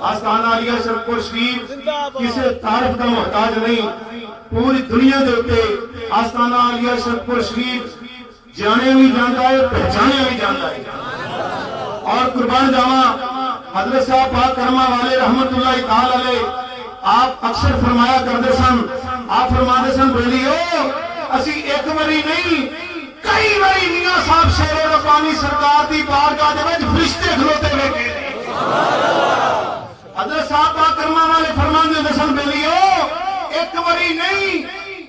آستانہ عالیہ شرپور شریف کسی تعریف کا محتاج نہیں، پوری دنیا دے اتے آستانہ عالیہ شرپور شریف جانے بھی جانتا ہے، پہچانے بھی جانتا ہے۔ اور قربان جاواں حضرت صاحب پاک کرما والے رحمت اللہ تعالی علیہ آپ اکثر فرمایا کرتے سن، آپ فرماتے سن بیلیو اسی ایک باری نہیں کئی باری میاں صاحب شیر ربانی سرکار دی بارگاہ دے وچ فرشتے کھلوتے ویکھے۔ حضرت صاحب پاک کرما والے فرماندے ہوندے سن بیلیو ایک باری نہیں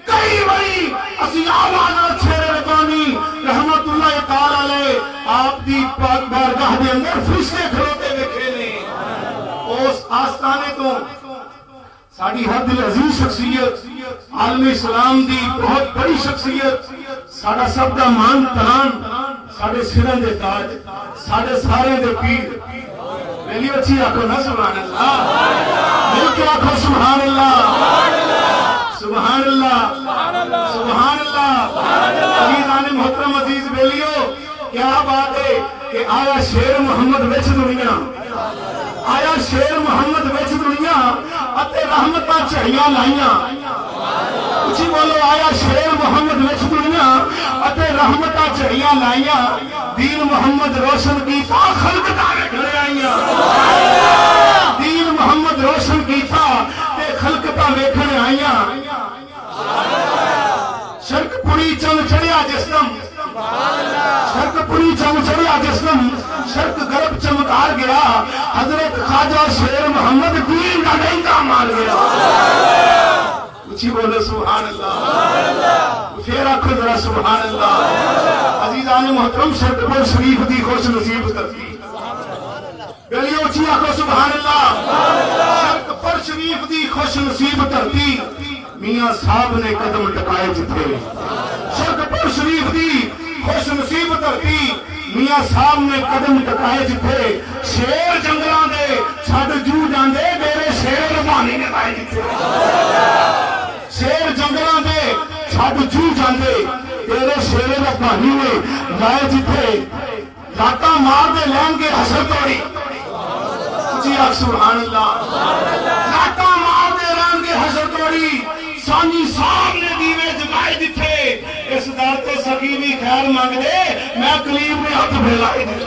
کئی باری اسی آواز شیر ربانی رحمت اللہ تعالی علیہ آپ دی پاک بارگاہ دے اندر فرشتے کھلوتے ویکھے نے۔ اس آستانے تو ساڑی حد عزیز شخصیت عالم اسلام دی بہت بڑی شخصیت ساڑا سب دا مان تران ساڑے سرن دے تاج ساڑے سارے دے پیر میلی اچھی آکھو نا سبحان اللہ، مل کے آکھو سبحان اللہ، سبحان اللہ، سبحان اللہ۔ عزیزان محترم عزیز بیلیو کیا بات ہے کہ آیا شیر محمد وچ دنیا، آیا شیر محمد وچ دنیا اتے رحمتاں چڑھیاں لائیاں، اچھی بولو آیا شیر محمد وچ دنیا اتے رحمتاں چڑھیاں لائیاں، دین محمد روشن کیتا خلقتاں ویکھنے آئیاں، دین محمد روشن کیتا تے خلقتاں ویکھنے آئیاں۔ شرک پوری چل چڑھیا جسم، شرک پوری چل چڑھیا جسم، شرک گرب چمکار گیا، حضرت خواجہ شیر محمد دین کا ڈنکا مار گیا۔ اچھی بولے سبحان اللہ، پھر آکھو ذرا سبحان اللہ۔ عزیزان محترم شرک پر شریف دی خوش نصیب کرتی، گلیوں اچھی آکھو سبحان اللہ۔ شرک پر شریف دی خوش نصیب کرتی میاں صاحب نے قدم ٹکائے جتھے، شرک پر شریف دی خوش نصیب کرتی میاں صاحب نے قدم ٹکائے جتھے، شیر جنگلاں دے چھڈ جو جاندے میرے شیر ربانی نے لائے جتھے، شیر جنگلاں دے چھڈ جو جاندے تیرے شیر ربانی نے لائے جتھے، لاٹا مار دے لین کے حشر توڑی، اچھی آکھ سبحان اللہ، لاٹا مار دے لین کے حشر توڑی، سانی صاحب نے دیوے جگائے جتھے، اس در تو سکی بھی خیر مانگ دے میں قلیب میں ہاتھ پھیلائے دے۔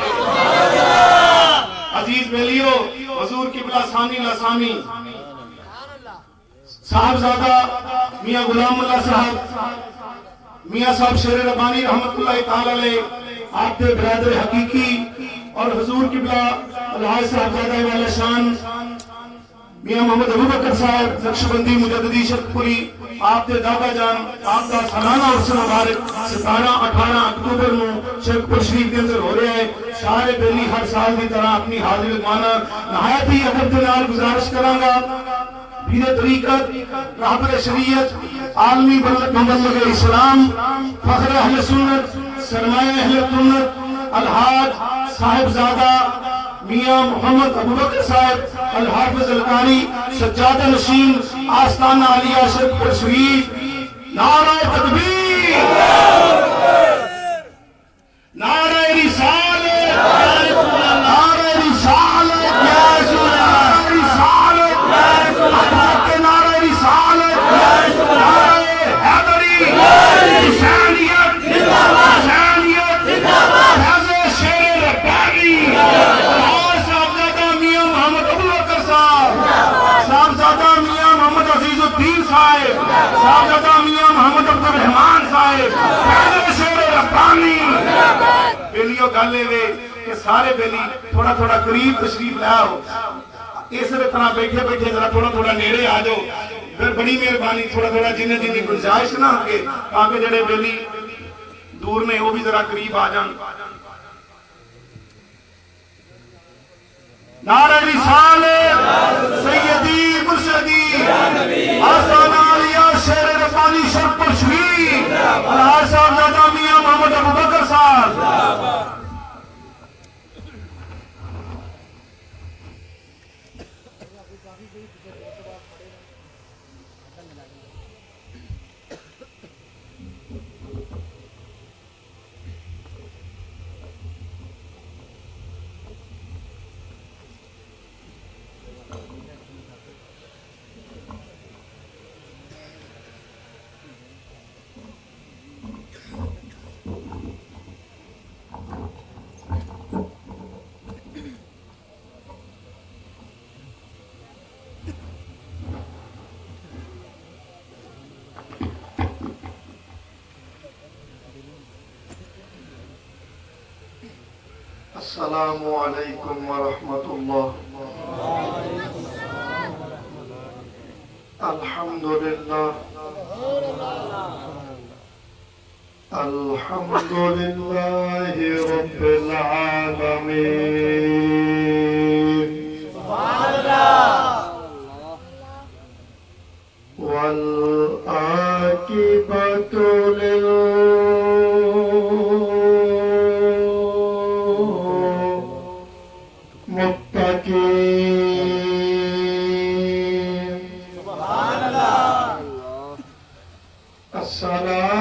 عزیز بیلیو حضور قبلہ ثانی لسانی صاحبزادہ میاں غلام اللہ صاحب، میاں صاحب شیر ربانی رحمت اللہ تعالی علیہ آپ کے برادر حقیقی، اور حضور قبلہ الحاج صاحبزادہ والا شان میاں محمد ابو بکر صاحب نقشبندی مجددی شرک پوری آپ دے دادا جان آپ کا سالانہ عرصہ مبارک 17-18 اکتوبر میں شرک پور شریف کے اندر ہو رہا ہے۔ سارے بیلی ہر سال کی طرح اپنی حاضری لگوانا نہایت ہی ادب کے نال گزارش کروں گا۔ پیر طریقت رہبر شریعت عالمی مبلغ اسلام فخر اہل سنت سرمایہ اہل سنت الحاج صاحبزادہ میاں محمد ابو بکر صاحب الحافظ القاری سجادہ نشین آستانہ عالیہ شرک پور شریف، نعرہ تکبیر، نعرہ رسالت، نعرہ رسالت، نعرہ رسالت، نعرہ رسالت، نعرہ حیدری، حسینیت، حسینیت، فیض شیر ربانی، صاحبزادہ میاں محمد عزیز الدین صاحب، صاحبزادہ میاں محمد عبد الرحمان صاحب، فیض شیر ربانی۔ بیلیو گالے وے کہ سارے بیلی تھوڑا تھوڑا قریب تشریف لاؤ، اس طرح بیٹھے بیٹھے ذرا تھوڑا تھوڑا نیڑے آ جاؤ، پھر بڑی مہربانی تھوڑا تھوڑا جنہیں جنہیں گنجائش نہ ہو کے تاکہ جڑے بیلی دور نے وہ بھی ذرا قریب آ جان۔ نعرہ رسالت، سیدی مرشدی آستانہ عالیہ شیر ربانی شرک پور شریف، الحاج صاحبزادہ میاں محمد ابو بکر صاحب۔ السلام علیکم ورحمۃ اللہ۔ الحمدللہ الحمدللہ رب العالمین والعاقبۃ للمتقین۔ الصلاة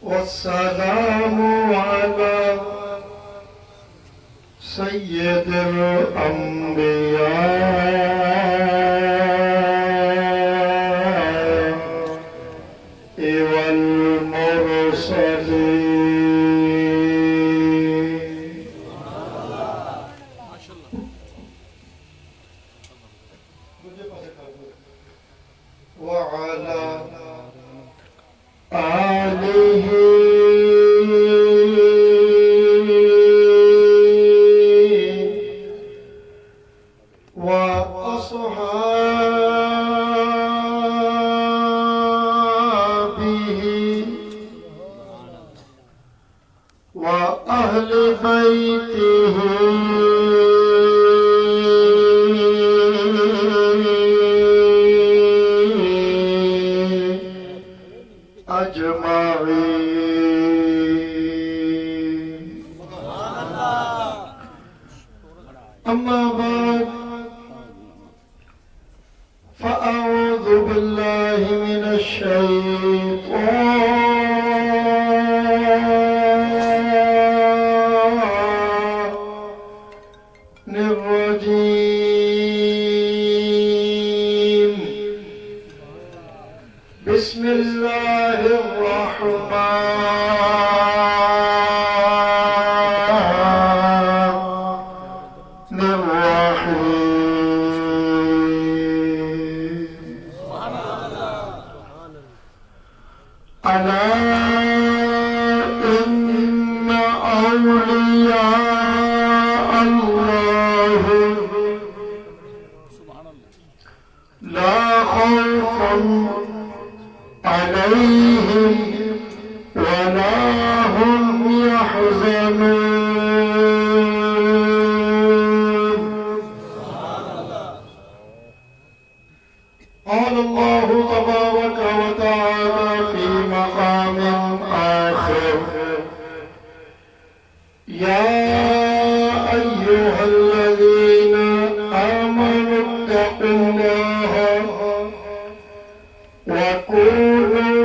والسلام على سید الانبیاء والمرسلین۔ وعلى آلہ وأصحابه وأهل بيته أجمعين۔ أما بعد، فأعوذ بالله من الشيطان الرجيم۔ بسم الله الرحمن الرحيم۔ ألا إن أولياء الله لا خوف عليهم ولا هم يحزنون۔ قال الله تبارك وتعالى في مقام آخر: يا أيها الذين آمنوا اتقوا الله وكونوا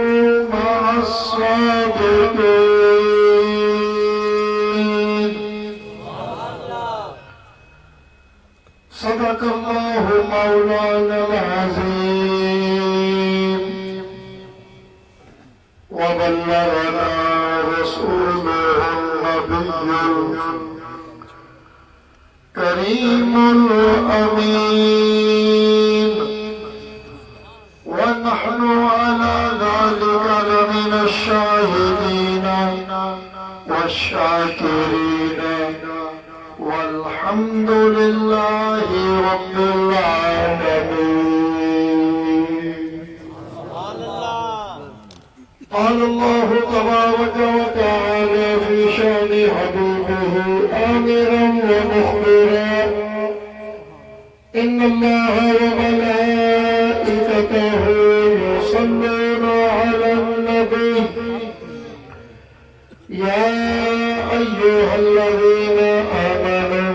مع الصادقين۔ صدق الله مولانا العظيم، وبلغنا رسوله النبي الكريم الأمين، ونحن على ذلك لمن الشاهدين والشاكرين، والحمد لله رب العالمين۔ قال الله تبارك وتعالى في شأن حبيبه آمرا ومخبرا: إن الله وملائكته يصلون على النبي يا أيها الذين آمنوا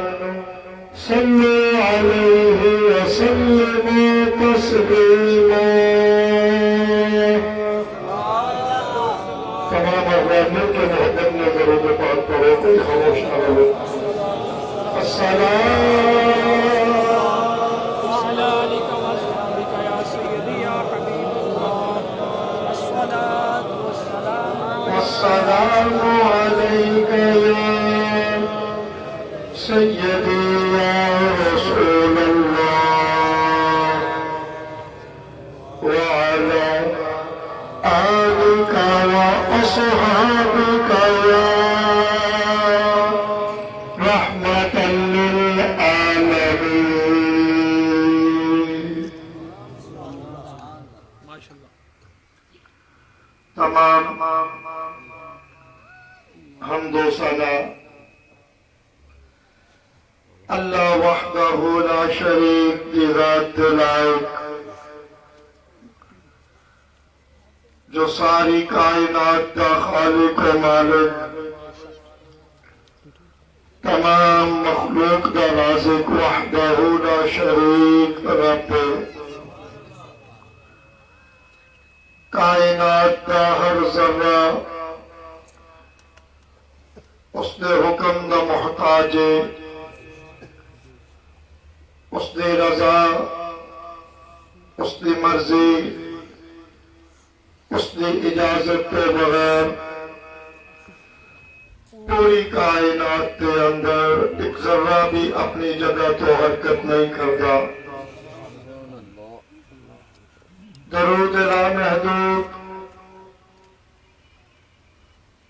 صلوا عليه وسلموا تسليما۔ تمام أغلال ممكن هدمنا ضرورة بعد طريقي خلاص أغلال السلام وعلى آلك وأصحابك يا سيدي يا حبيب الله، الصلاة والسلام والسلام عليك يا سيدي يا رسول الله، وعلى أصحابك يا رحمة للعالمين. تمام حمد و ثنا اللہ وحدہ لا شریک دی ذات لائق، جو ساری کائنات کا خالق و مالک، تمام مخلوق کا رازق، وحدہ لا شریک رب، کائنات کا ہر ذرہ اس دے حکم دا محتاج ہے، اس دی رضا، اس دی مرضی، اس دی اجازت کے بغیر پوری کائنات کے اندر ایک ذرہ بھی اپنی جگہ تو حرکت نہیں کرتا۔ درود لامحدود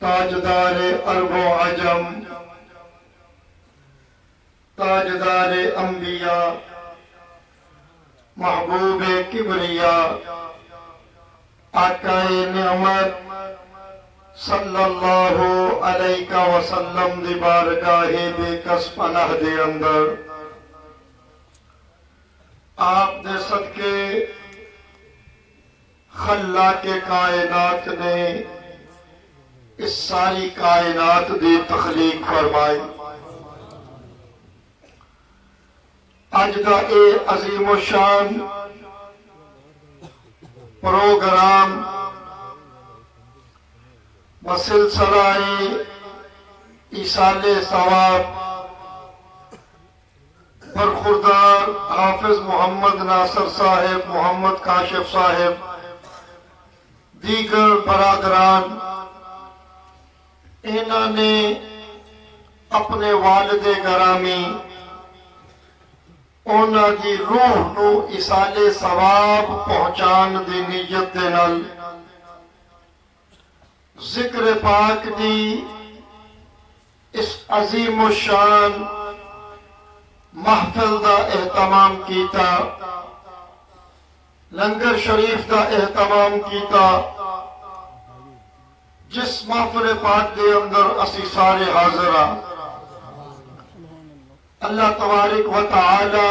تاجدار عرب و عجم، تاجدار انبیاء، محبوب کبریا، آقا نعمت صلی اللہ علیہ وسلم دی بارگاہ بے کس پناہ دے اندر آپ دے صدقے خلاق کائنات نے اس ساری کائنات دی تخلیق فرمائی۔ اج دا اے عظیم و شان پروگرام بسلسلہ ایصال ثواب برخوردار حافظ محمد ناصر صاحب، محمد کاشف صاحب، دیگر برادران، انہوں نے اپنے والد گرامی انہاں دی روح نو ایصال ثواب پہنچان دی نیت دے نال ذکر پاک دی اس عظیم و شان محفل دا اہتمام کیتا، لنگر شریف دا اہتمام کیتا، جس محفل پاک دے اندر اسی سارے حاضر ہاں۔ اللہ تبارک و تعالی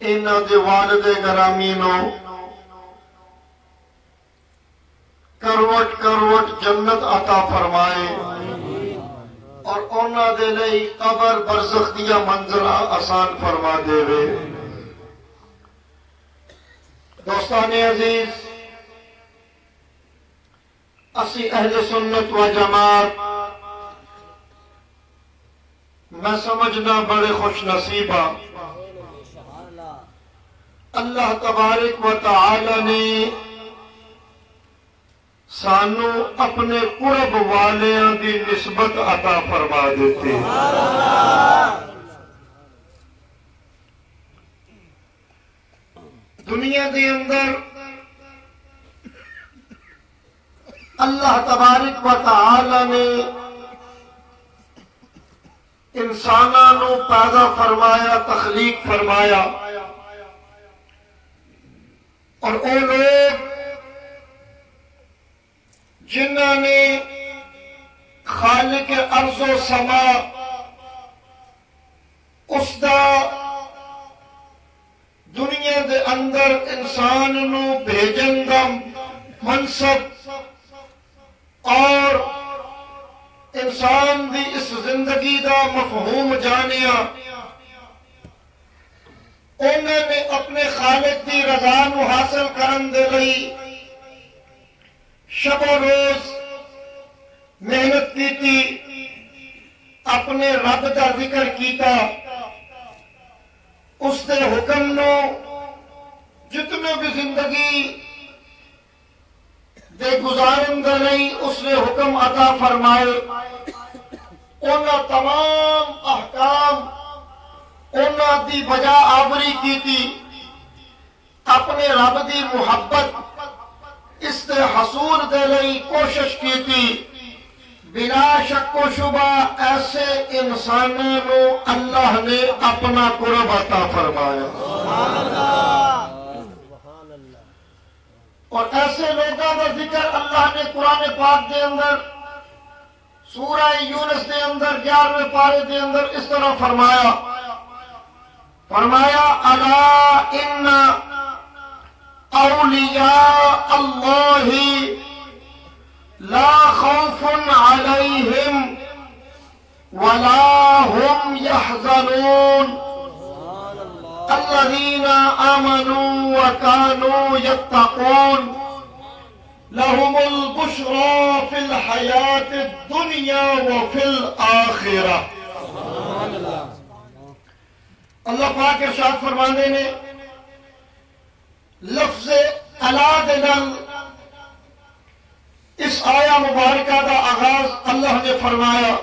انہاں دے والد گرامی نو کروٹ کروٹ جنت عطا فرمائے اور انہاں دے لئی قبر برزخ دیا منظرہ آسان فرما دے وے۔ دوستان عزیز، اسی اہل سنت و جماعت میں سمجھنا بڑے خوش نصیبہ، اللہ تبارک و تعالی نے سانو اپنے قرب والیاں دی نسبت عطا فرما دیتے ہیں۔ دنیا دے اندر اللہ تبارک و تعالی نے انساناں نو پیدا فرمایا، تخلیق فرمایا، اور وہ لوگ جنہاں نے خالق ارض و سما اس دا دنیا دے اندر انسان نو بھیجن دا منصب اور انسان دی اس زندگی دا مفہوم جانیا، انہوں نے اپنے خالق دی رضا نو حاصل کرن دے لئی شب و روز محنت کیتی، اپنے رب دا ذکر کیتا، اس دے حکم نو جتنے بھی زندگی دے گزارن دے لئی اس نے حکم عطا فرمائے، انہاں تمام احکام انہاں دی بجا آوری کیتی، اپنے رب دی محبت اس نے حصول دے لئی کوشش کی تھی بلا شک و شبہ ایسے انسانوں کو اللہ نے اپنا قرب عطا فرمایا اور ایسے لوگوں کا ذکر اللہ نے قرآن پاک دے اندر سورہ یونس دے اندر 11ویں پارے دے اندر اس طرح فرمایا الا ان اولیاء اللہ لا خوف علیہم ولا هم يحزنون الذين آمنوا وكانوا يتقون لهم البشرى في الحياة الدنيا وفي الآخرة. اللہ پاک ارشاد فرماندے نے لفظ الا دے نال اس آیا مبارکہ دا آغاز اللہ نے فرمایا.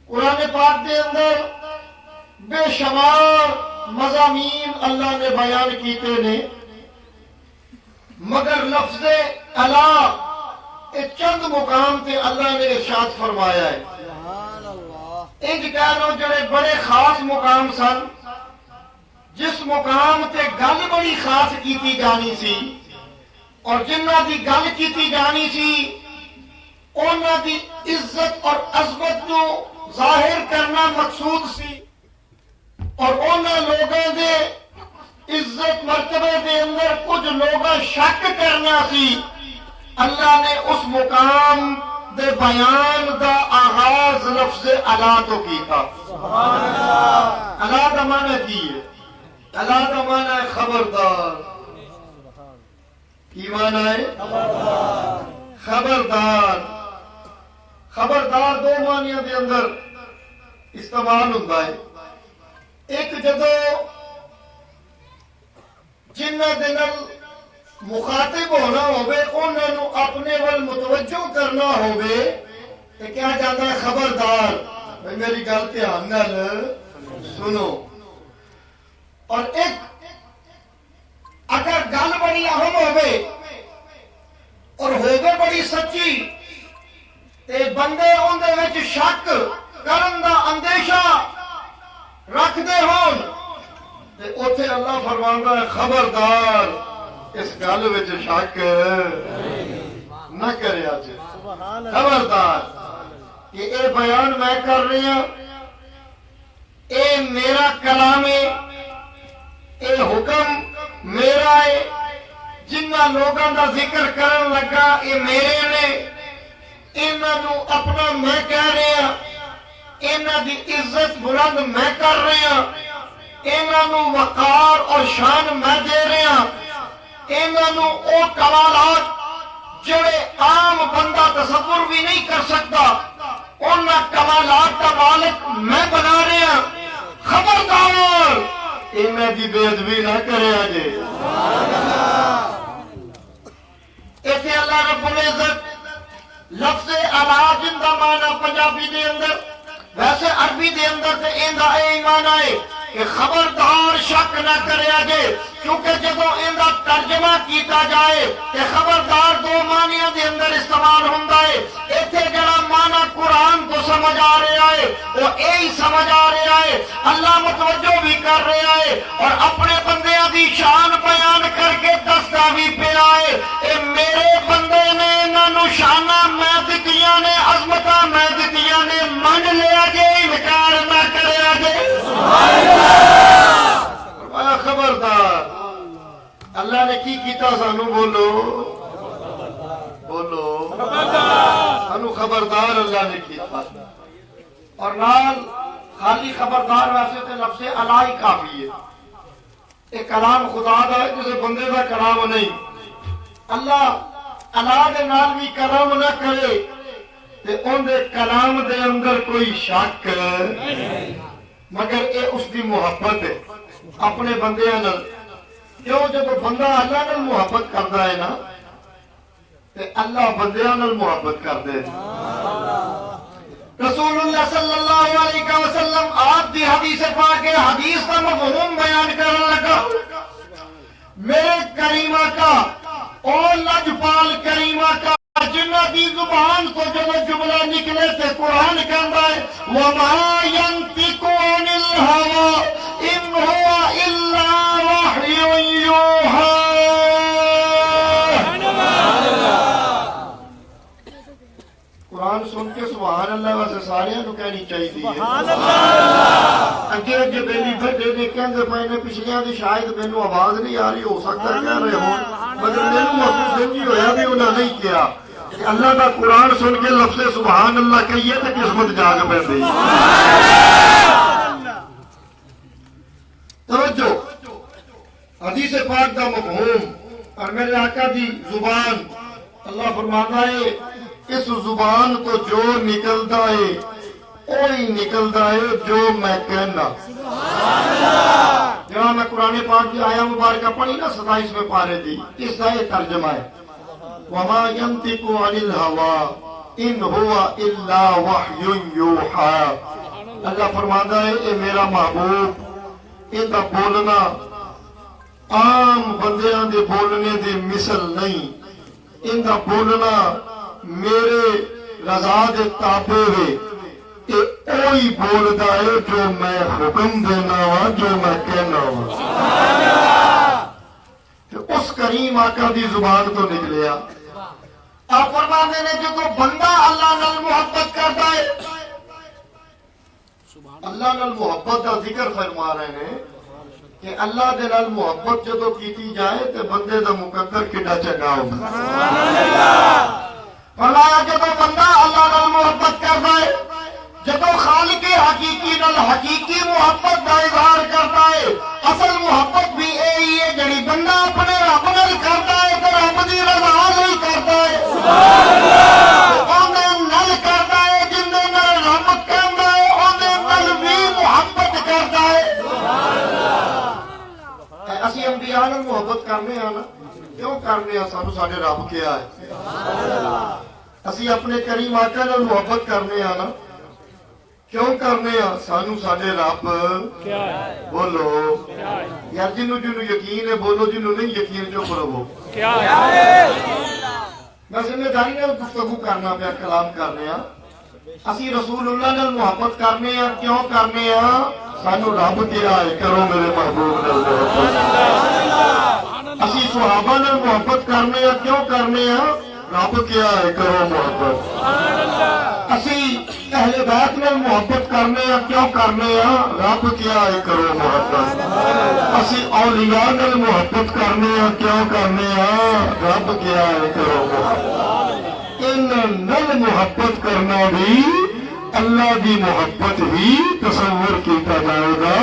قرآن پاک دے اندر بے شمار مضامین اللہ نے بیان کیتے نے مگر لفظ الا ایک چند مقام تے اللہ نے ارشاد فرمایا ہے. انج کہہ لو جڑے بڑے خاص مقام سن جس مقام تے گل بڑی خاص کیتی جانی سی اور جنہ دی گل کیتی جانی سی انہاں دی عزت اور عظمت کو ظاہر کرنا مقصود سی اور انہاں لوگوں دے عزت مرتبے دے اندر کچھ لوگاں شک کرنا سی. اللہ نے اس مقام دے بیان دا آغاز لفظ الا تو کیتا. الا دا معنی کی ہے؟ الا دا معنی ہے خبردار. کی معنی ہے؟ خبردار. خبردار دو معنیوں دے اندر استعمال ہوتا ہے. ایک جدو جنہ دے نال مخاطب ہونا ہوئے انہوں نے اپنے ول متوجہ کرنا ہوئے تو کیا جاتا ہے خبردار بھئی میری گل دھیان نال سنو. اور ایک اگر گل بڑی اہم ہوئے اور ہوئے بڑی سچی تے بندے ان دے وچ شک کرن دا اندیشہ رکھ دے ہون تے اوتھے اللہ فرماندا ہے خبردار اس گل وچ شک نہ کریا جے. خبردار کہ اے بیان میں کر رہی ہوں اے میرا کلام ہے اے حکم میرا ہے جنہ لوگاں دا ذکر کرن لگا اے میرے نے انہاں نو اپنا میں کہہ رہا انہاں دی عزت بلند میں کر رہا انہاں نو وقار اور شان میں دے رہا انہاں نو او کمالات جڑے عام بندہ تصور بھی نہیں کر سکتا انہاں کمالات کا مالک میں بنا رہا. خبردار انہاں دی بے ادبی نہ کرے جے. ایتھے اللہ رب العزت لفظ الا جن دا معنی پنجابی دے اندر ویسے عربی دے اندر تے ایندا اے معنی ہے کہ خبردار شک نہ کریا جے کیونکہ جدو ایندا ترجمہ کیتا جائے کہ خبردار دو معنیوں دے اندر استعمال ہوندا ہے. ایتھے جڑا معنی قرآن کو سمجھ آ رہا ہے وہ یہی سمجھ آ رہا ہے اللہ متوجہ بھی کر رہا ہے اور اپنے بندیاں دی شان بیان کر کے دستا بھی پیا ہے اے میرے بندے نے انہاں نو شاناں میں دتیاں نے عظمتاں میں دتیاں نے من لیا جے انکار نہ کریا جے. خبردار اللہ نے کی کیتا سانو بولو بولو سانو خبردار اللہ نے کیتا. اور نال خالی خبردار ویسے تے لفظ الا ہی کافی ہے. ایک کلام خدا دا ہے کسی بندے دا کلام نہیں. اللہ الا دے نال بھی کلام نہ کرے تے ان دے کلام دے اندر کوئی شک مگر اے اس دی محبت ہے اپنے بندے نال. کیوں جب بندہ اللہ نال محبت کرتا ہے نا تے اللہ بندیاں نال محبت کرتے ہیں. رسول اللہ صلی اللہ علیہ وسلم آپ دی حدیث پاک حدیث کا مفہوم بیان کرنے لگا. میرے کریمہ کا اور لجپال کریمہ کا جنہ کی زبان تو جو جملہ نکلے سے قرآن کہتا ہے وَمَا يَنْطِقُ عَنِ الْهَوَىٰ إِنْ هُوَ إِلَّا وَحْيٌ يُوحَىٰ۔ قرآن سن کے سبحان اللہ واسے سارے کو کہنی چاہیے اگے اگے بیلی بڑے نے کہندے پئے نے پچھلیاں دی شاید مینوں آواز نہیں آ رہی ہو سکتا کہہ رہے ہون مگر مینوں محسوس نہیں ہویا بھی انہاں نہیں کیا کہ اللہ کا قرآن سن کے لفظ سبحان اللہ کہیے تو قسمت جاگ پیندی توجہ حدیث پاک دا مفہوم اور میرے آقا دی زبان اللہ فرماتا ہے اس زبان تو جو نکلتا ہے وہی نکلتا ہے جو میں کہنا جہاں میں قرآن پاک کی آیا مبارکہ پڑھی نا 27 میں پارے دی اس کا یہ ترجمہ ہے وَمَا يَنْطِقُ عَنِ الْهَوَىٰ إِنْ هُوَ إِلَّا وَحْيٌ يُوحَىٰ۔ اللہ فرماتا ہے اے میرا محبوب ان کا بولنا عام بندیاں دے بولنے دے مثل نہیں ان کا بولنا میرے رضا دے تابع ہے یہ اوہی بولدا ہے جو میں حکم دینا وا جو میں کہنا وا اس کریم آقا دی زبان تو نکلیا آپ فرماتے نے جو بندہ اللہ نال محبت کرتا ہے اللہ نال محبت کا ذکر فرما رہے ہیں کہ اللہ دے نال محبت جدو کیتی جائے تو بندے دا مقدر کڈا چنگا ہوگا فرمایا جب بندہ اللہ نال محبت کرتا ہے جب خالق حقیقی نال حقیقی محبت کا اظہار کرتا ہے اصل محبت بھی یہی ہے جڑی بندہ اپنے رب نال کرتا ہے تو رب دی رضا نال کرتا ہے اونے نال کرتا ہے جن دے نال رب کہندا ہے اونے نال بھی محبت کرتا ہے اسی انبیاء نال محبت کرنے ہاں نا کیوں کرنے ہاں سانو ساڈے رب کیا ہے اسی اپنے کریم آقا نال محبت کرنے ہاں نا کیوں کرنے ہاں سانو ساڈے رب بولو یار جنوں یقین ہے بولو جنوں نہیں یقین چپ رہو میں ذمہ داری نال گفتگو کرنا پیا کلام کرنے ہاں اسی رسول اللہ نال محبت کرنے ہاں کیوں کرنے ہاں سانو رب کیا ہے کرو میرے محبوب نال محبت اسی صحابہ نال محبت کرنے ہاں کیوں کرنے ہاں رب کیا ہے کرو محبت اسی اہل بیت نال محبت کرنے ہاں کیوں کرنے ہاں رب کیا ہے کرو محبت اسی اولیاء نال محبت کرنے ہاں کیوں کرنے ہاں رب کیا ہے کرو محبت ان نال محبت کرنا بھی اللہ دی محبت ہی تصور کیتا جائے گا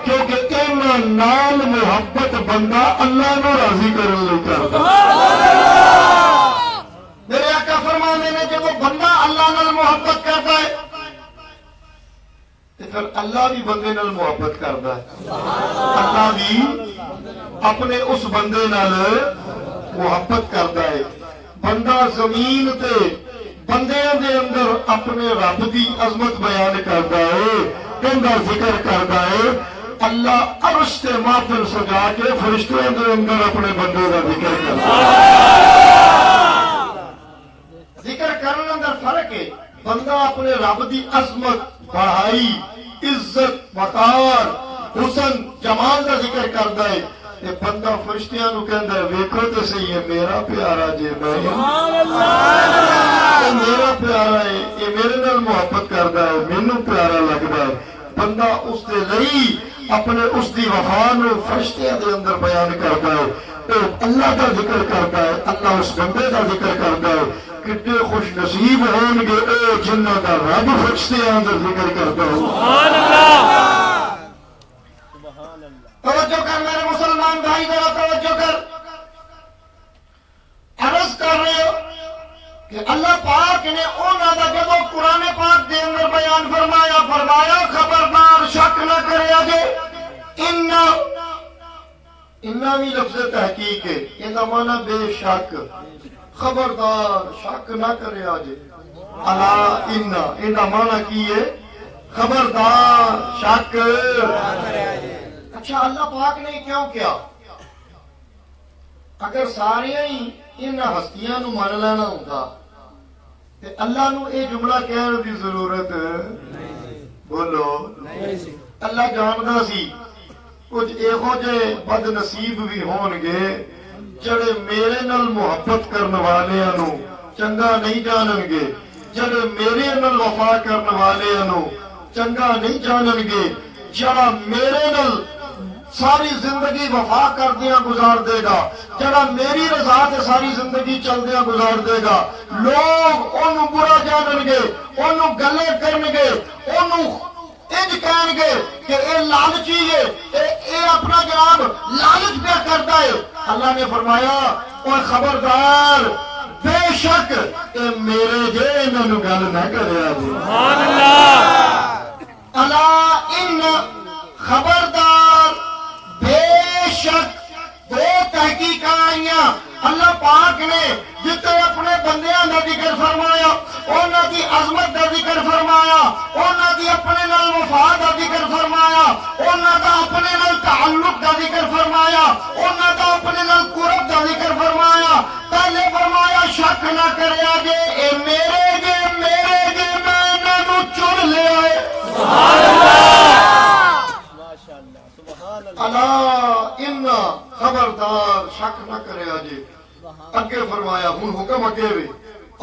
کیونکہ ان نال محبت بندہ اللہ نو راضی کرنے لئی کرتا میرے آقا فرمانے نے جب بندہ اللہ نال محبت کرتا ہے تو پھر اللہ بھی بندے نال محبت کرتا ہے اللہ بھی اپنے اس بندے نال محبت کرتا ہے بندہ زمین تے بندیاں دے اندر اپنے رب دی عظمت بیان کرتا ہے ان کا ذکر کرتا ہے اللہ عرش تے محفل سجا کے فرشتوں دے اندر اپنے بندے کا ذکر کرتا ہے ذکر کرنے اندر فرق ہے بندہ اپنے رب دی عظمت بڑائی عزت وقار حسن جمال کا ذکر کرتا ہے یہ بندہ فرشتیاں نو کہندا ہے ویکھو تے صحیح ہے میرا پیارا جے میں سبحان اللہ میرا پیارا ہے یہ میرے نال محبت کردا ہے مینوں پیارا لگدا ہے بندہ اس دے لئی اپنے اس دی وفا نو فرشتیاں دے اندر بیان کردا ہے اللہ کا ذکر کرتا ہے اللہ اس بندے کا ذکر کرتا ہے کتنے خوش نصیب ہون گے اے جنہ کا رب فرشتیاں اندر ذکر کرتا ہے سبحان اللہ توجہ کر میرے مسلمان بھائی ذرا توجہ کر عرض کر رہے ہو کہ اللہ پاک نے انہاں دا جب قرآن پاک دے اندر بیان فرمایا خبردار شک نہ کرے آگے انہاں بھی لفظ تحقیق ہے انہاں معنی بے شک خبردار شک نہ کرے آجے اللہ انہاں معنی کی ہے خبردار شک اچھا اللہ پاک نے کیوں کیا اگر سارے ہی ان ہستیاں نو من لینا ہوتا تے اللہ نو اے جملہ کہنے دی ضرورت بولو اللہ جاندا سی کچھ ایہو جے بد نصیب بھی ہون گے جڑے میرے نال محبت کرن والیاں نو چنگا نہیں جانن گے، جڑے میرے نال وفا کرن والیاں نو چنگا نہیں جانن گے، جڑا میرے نال ساری زندگی وفا کردیاں گزار دے گا، جڑا میری رضا تے ساری زندگی چلدیاں گزار دے گا، لوگ انہوں برا جانن گے، انہوں گلے کرن گے، انہوں انج کہیں گے کہ اے لالچی ہے، اے اپنا جناب لالچ پہ کرتا ہے۔ اللہ نے فرمایا اوہ خبردار، بے شک اے میرے جے انہوں گل نہ کریا جی۔ سبحان اللہ۔ اللہ ان خبردار بے شک دو تحقیق آئیاں اللہ پاک نے جتے اپنے بندیاں دا ذکر فرمایا، اونا دی عظمت دا ذکر فرمایا، اونا دی اپنے نال وفا دا ذکر فرمایا، اونا دا اپنے نال تعلق دا ذکر فرمایا، اونا دا اپنے نال قرب دا ذکر فرمایا۔ پہلے فرمایا شک نہ کریا جے اے میرے جے میں انہاں نو چن لیا ہے۔ سبحان اللہ۔ اللہ ان خبردار شک نہ کریا جے۔ اگے فرمایا ہن حکم اگے وے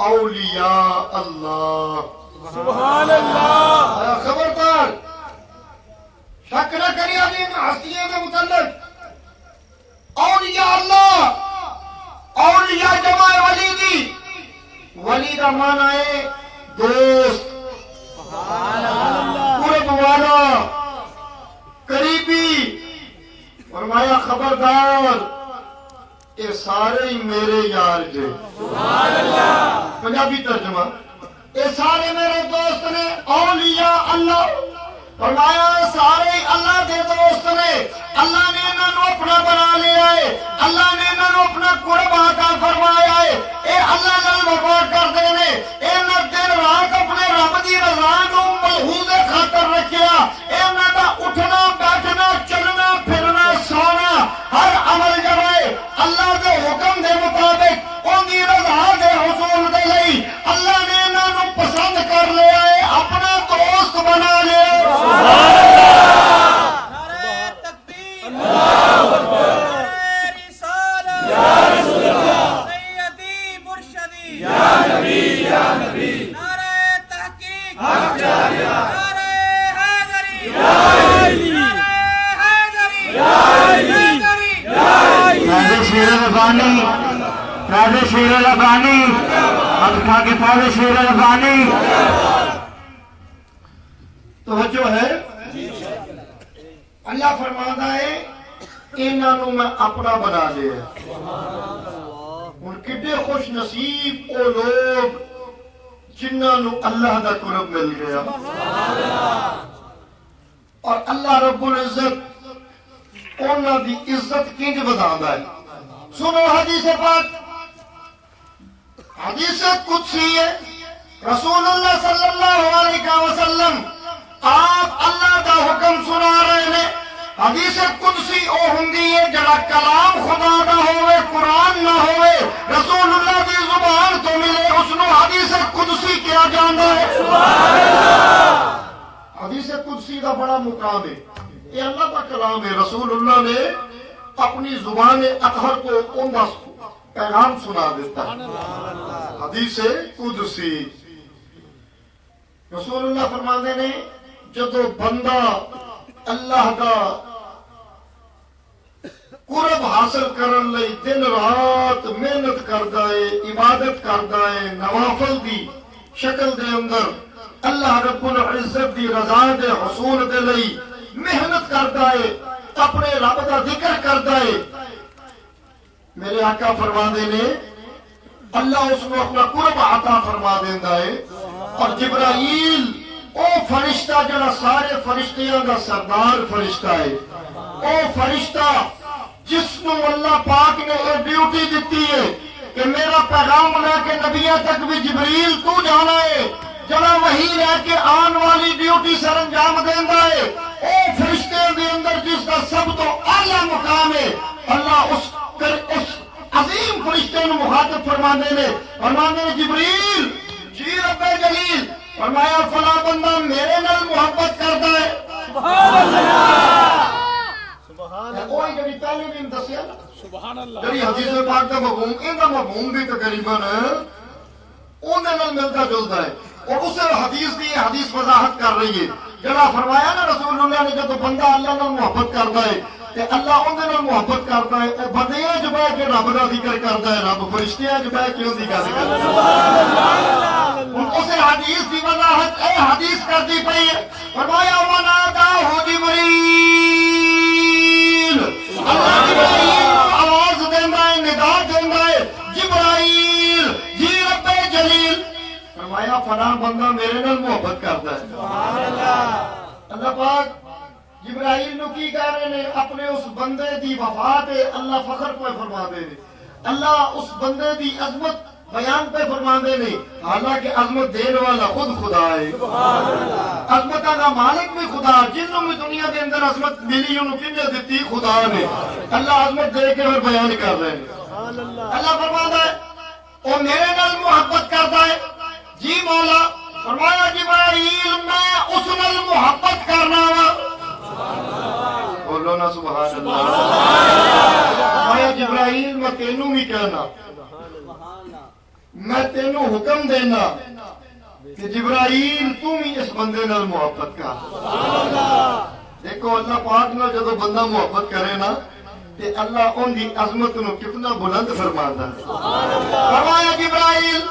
اولیاء اللہ۔ سبحان اللہ۔ خبردار شک نہ کریا جے ان ہستیاں دے متعلق۔ اولیاء اللہ، اولیاء جمع ولی دی، ولی کا معنی ہے دوست، قرب والا، قریبی۔ فرمایا خبردار اے سارے ہی میرے یار جے۔ سبحان اللہ۔ پنجابی ترجمہ اے سارے میرے دوست نے، اولیاء اللہ۔ فرمایا سارے اللہ دے دوست نے، اللہ نے انہوں نے اپنا بنا لیا ہے، اللہ نے انہوں نے اپنا قرب عطا فرمایا ہے، اے اللہ نال وفا کر دینے، اے نہ دن رات اپنے رب دی رضا نو ملحوظ خاطر رکھیا، اے نہ دا اٹھنا بیٹھنا چلنا پھرنا سونا ہر عمل جڑے اللہ دے حکم دے مطابق ان دی رضا دے حصول دے لئی اللہ نے انہوں نے پسند کر لیا ہے، اپنا دوست بنا لیا۔ راجے شیر ربانی اب کھا کے پاوے شیر ربانی توجہ ہے۔ اللہ فرماتا ہے انہوں میں اپنا بنا لیا۔ ان کتنے خوش نصیب او لوگ جنہوں اللہ دا قرب مل گیا، اور اللہ رب العزت انہوں دی عزت کنج بداندا ہے۔ سنو حدیث پاک، حدیث قدسی ہے، رسول اللہ صلی اللہ علیہ وسلم آپ اللہ دا حکم سنا رہے ہیں۔ حدیث قدسی او ہندی ہے جڑا کلام خدا دا ہوئے، قرآن نہ ہوئے، رسول اللہ دی زبان تو ملے، اس نو حدیث قدسی کیا جاندہ ہے۔ حدیث قدسی دا بڑا مقام ہے، یہ اللہ کا کلام ہے، رسول اللہ نے اپنی زبان اطہر کو ان دا پیغام سنا دیتا ہے۔ حدیث قدسی رسول اللہ فرماتے نے جدو بندہ اللہ دا قرب حاصل کرن لئی دن رات محنت کردا ہے، عبادت کردا ہے، نوافل دی شکل دے اندر اللہ رب العزت دی رضا دے حصول دے لئی محنت کردا ہے، اپنے رب دا ذکر کردا ہے، میرے آقا فرماندے نے اللہ اس کو اپنا قرب عطا فرما دیندا ہے۔ اور جبرائیل او فرشتہ جڑا سارے فرشتیاں دا سردار فرشتہ ہے، او فرشتہ جس کو اللہ پاک نے ایک ڈیوٹی دیتی ہے کہ میرا پیغام لے کے نبیوں تک بھی جبریل تو جانا ہے، جڑا وہی لے کے آن والی ڈیوٹی سر انجام دیندا ہے، او فرشتے دے اندر جس کا سب تو اعلیٰ مقام ہے، اللہ اس عظیم فرشتے نو مخاطب فرماندے نے جبریل جی رب جلیل فرمایا فلاں بندہ میرے نال محبت کرتا ہے کوئی جڑی پہلے بھی دسیا نا سبحان اللہ جڑی حدیث پاک کا مفہوم ان کا مفہوم بھی تقریباً اندر نال ملتا جلتا ہے اور اس حدیث دی حدیث وضاحت کر رہی ہے جڑا فرمایا نا رسول اللہ نے جب بندہ اللہ نال محبت کرتا ہے تے اللہ اندر نال محبت کرتا ہے او بندیاں جو بیٹھ کے رب دا ذکر کرتا ہے رب فرشتیاں جو بیٹھ کے ان دی گل کرتا ہے اس حدیث دی وضاحت اے حدیث کرتی پئی ہے فرمایا ونادا ہو جبریل اللہ جبرائیل آواز دیندا ہے ندا دیندا ہے جبرائیل جی رب جلیل فرمایا فلاں بندہ میرے نال محبت کرتا ہے سبحان اللہ اللہ پاک جبرائیل نو کی کہہ رہے نے اپنے اس بندے دی وفا تے اللہ فخر پہ فرما دے نے اللہ اس بندے دی عظمت بیان پہ فرما دے نے حالانکہ عظمت دینے والا خود خدا ہے سبحان اللہ عظمتاں دا مالک بھی خدا جنوں میں دنیا کے اندر عظمت ملی انہوں کنے دیتی خدا نے اللہ عظمت دے کے پھر بیان کر رہے ہیں اللہ فرماتا ہے وہ میرے نال محبت کرتا ہے جی مولا فرمایا جبرائیل میں اس نال محبت کرنا وا بولو نا سبحان اللہ فرمایا جبرائیل میں تینوں بھی کہنا میں تینوں حکم دینا کہ جبرائیل تم ہی اس بندے نال محبت کر دیکھو اللہ پاک نال جدو بندہ محبت کرے نا تے اللہ ان دی عظمت نو کتنا بلند فرماتا ہے فرمایا جبرائیل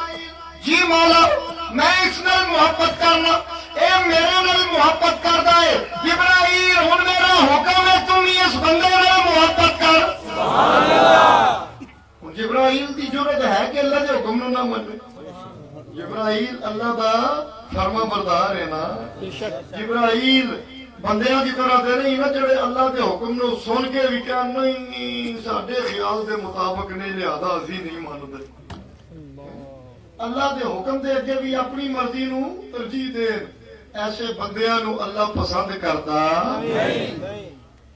جی مولا میں اس نال محبت کرنا اے میرے نال محبت کردا ہے جبرائیل ہن میرا حکم ہے تم ہی اس بندے نال محبت کر سبحان اللہ جبرائیل دی جرأت ہے کہ اللہ دے حکم نو نہ منے جبرائیل اللہ دا فرما بردار ہے نا جبرائیل بندیاں دی طرح دے نہیں نا جڑے اللہ دے حکم نو سن کے بھی کہ نہیں ساڈے خیال دے مطابق نہیں لہذا اسی نہیں مانتے اللہ دے حکم دے اگے بھی اپنی مرضی نو ترجیح دے ایسے بندیاں نو اللہ پسند کرتا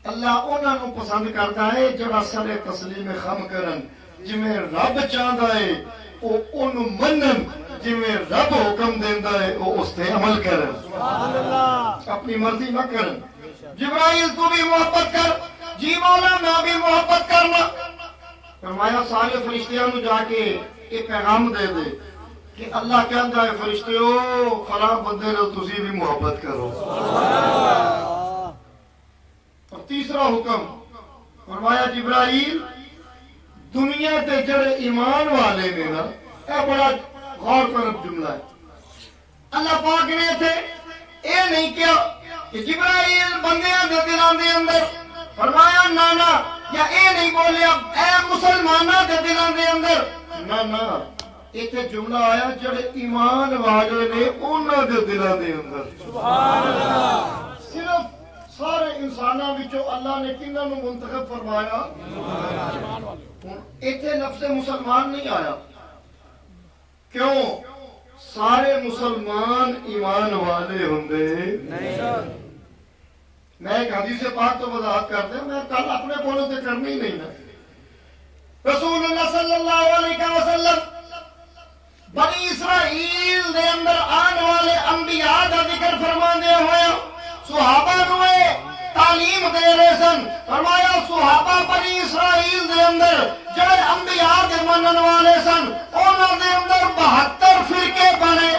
اللہ انہاں نو پسند کرتا ہے جڑا سر تسلیم خم کرن جویں رب چاہندا ہے او اونوں منن جویں رب حکم دیندا ہے او اس تے عمل کرن سبحان اللہ اپنی مرضی نہ کرن جبرائیل تو بھی محبت کر جی مولا میں بھی محبت کرنا فرمایا سارے فرشتیاں نو جا کے ایک پیغام دے دے کہ اللہ کہندا ہے فرشتیو فلاں بندے نال تسی بھی محبت کرو اور تیسرا حکم فرمایا جبرائیل دنیا تے جڑے ایمان والے نے نا اے بڑا غور کرب جملہ ہے اللہ پاک نے تھے اے نہیں کیا کہ جبرائیل بندیاں دے دلاں دے اندر فرمایا نانا یا اے نہیں بولیا اے مسلماناں دے دلاں دے اندر نانا ایتھے جملہ آیا جڑے ایمان والے نے انہاں دے دلاں دے اندر سبحان اللہ صرف سارے انساناں وچوں اللہ نے کنہاں نو منتخب فرمایا ایمان والے ایتھے لفظ مسلمان نہیں آیا کیوں سارے مسلمان ایمان والے ہوندے نہیں میں ایک حدیث پاک تو وضاحت کرتے ہیں میں کل اپنے بولوں سے کرنی نہیں نا رسول اللہ صلی اللہ علیہ وسلم بنی اسرائیل دے اندر آن والے انبیاء دا ذکر فرماندے ہوئے صحابہ نوے تعلیم دے رہے سن فرمایا صحابہ بنی اسرائیل دے اندر جڑے انبیاء دے منن والے سن انہاں دے اندر 72 فرقے بنے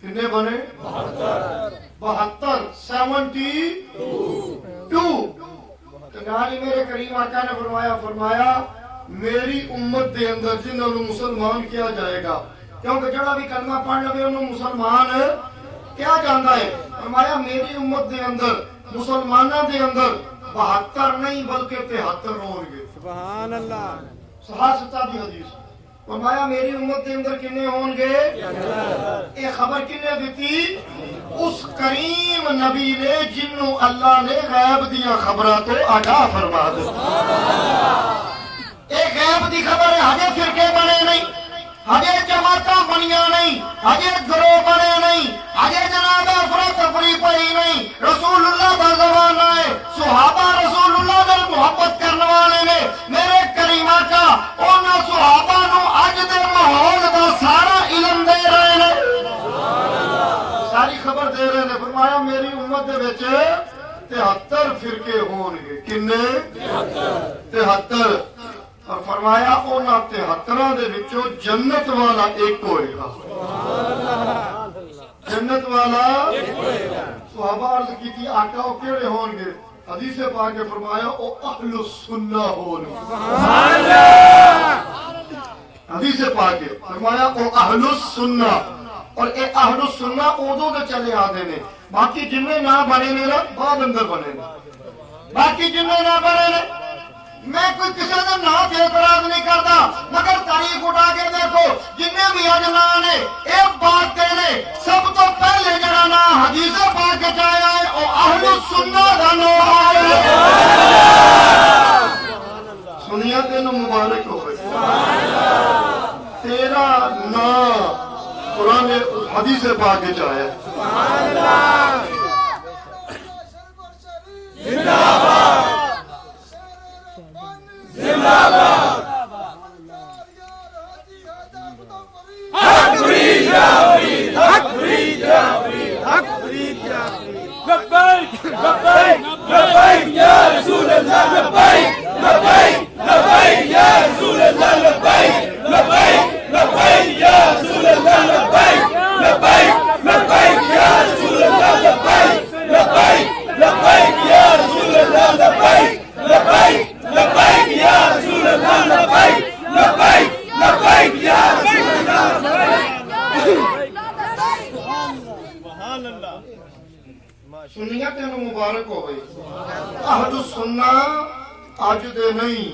کتنے بنے 72 72 میرے کریم آقا نے فرمایا میری امت دے اندر جنہاں نو مسلمان کیا جائے گا کیونکہ جڑا بھی کلمہ پڑھ لے انہوں مسلمان کیا جانتا ہے فرمایا میری امت دے اندر مسلمانہ دے اندر 72 نہیں بلکہ 73 ہوں گے سبحان اللہ صحیح ستا بھی حدیث فرمایا میری امت دے اندر کنے ہوں گے یہ خبر کنے دیتی اس کریم نبی نے جنہوں اللہ نے غیب دیا خبرات تو آگاہ فرما دے ایک غیب دی خبر ہے ہجے فرقے بنے نہیں ہجے جماعتاں بنیاں نہیں اجے گروہ بنے نہیں، اجے جناب افراتفری پئی نہیں، رسول اللہ دا زمانہ ہے، صحابہ رسول اللہ دے محبت کرنے والے نے، میرے کریم آقا انہاں صحابہ نو اج دے ماحول دا سارا علم دے رہے نے، ساری خبر دے رہے نے۔ فرمایا میری امت دے وچ 73 فرقے ہون گے، کنے 73، اور فرمایا انہاں 73 دے وچوں جنت والا ایک ہوئے گا، جنت والا صحابہ عرض کی تھی آقا وہ کیڑے ہون گے؟ حدیث پاک نے فرمایا او اہل السنہ ہون گے، حدیث پاک نے فرمایا او اہل السنہ، اور اے اہل السنہ اودوں دے چلے آدے نے، باقی جننے نہ بنے نے بعد اندر بنے نے، باقی جننے نہ بنے نے۔ میں کوئی کسی کا نام سے اعتراض نہیں کرتا، مگر تاریخ اٹھا کے دیکھو جننے بھی اجنان نے ایک بات کہنے، سب تو پہلے جڑا نام حدیث پاک چ آیا ہے وہ اہل السنہ دا نام آیا ہے۔ سنیا تینوں مبارک ہوئے، تیرا نام قرآن حدیث پاک چ آیا ہے۔ لبيك لبيك لبيك يا رسول الله لبيك لبيك لبيك يا رسول الله لبيك لبيك لبيك يا رسول الله لبيك لبيك لبيك يا رسول الله لبيك لبيك لبيك يا رسول الله لبيك لبيك لبيك يا رسول الله لبيك لبيك لبيك يا رسول الله سبحان اللہ۔ سنیا تینوں مبارک ہو گئی۔ اہل السنہ اج دے نہیں،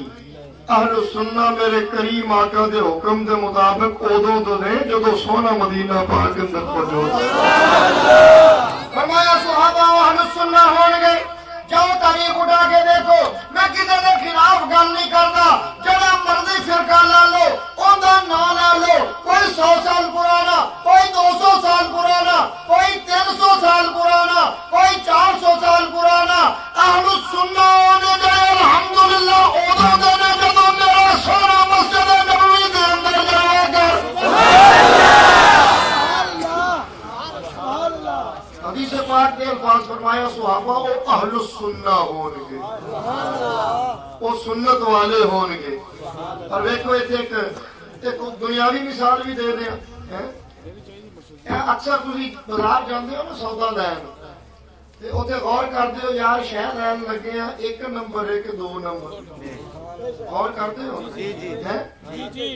اہل السنہ میرے کریم آقا دے حکم دے مطابق اودوں تو نے جدو سونا مدینہ پاک اندر پہنچو۔ فرمایا صحابہ اہل السنہ ہون گے، جاؤ تاریخ اٹھا کے دیکھو، میں کسی کے خلاف گل نہیں کرتا، جڑا مرضی فرقہ لا لو، ان دا نام لا لو، کوئی 100 سال پرانا، کوئی 200 سال پرانا، کوئی 300 سال پرانا، کوئی 400 سال پرانا، اہل السنہ ہونے جائے الحمدللہ اودوں دے نے جدو میرا سونا مسجد نبوی دے اندر جائے گا۔ حدیث پاک کے الفاظ فرمایا صحابہ وہ اہل السنہ ہون گے، وہ سنت والے ہون گے۔ اور دیکھو ایک دنیاوی مثال بھی دے دیں، اکثر تسی بازار جاندے ہو نا سودا لین، تے اوتے غور کردے ہو یار شے لین لگے ہیں 1 نمبر ہے کہ 2 نمبر، غور کرتے ہو؟ جی جی جی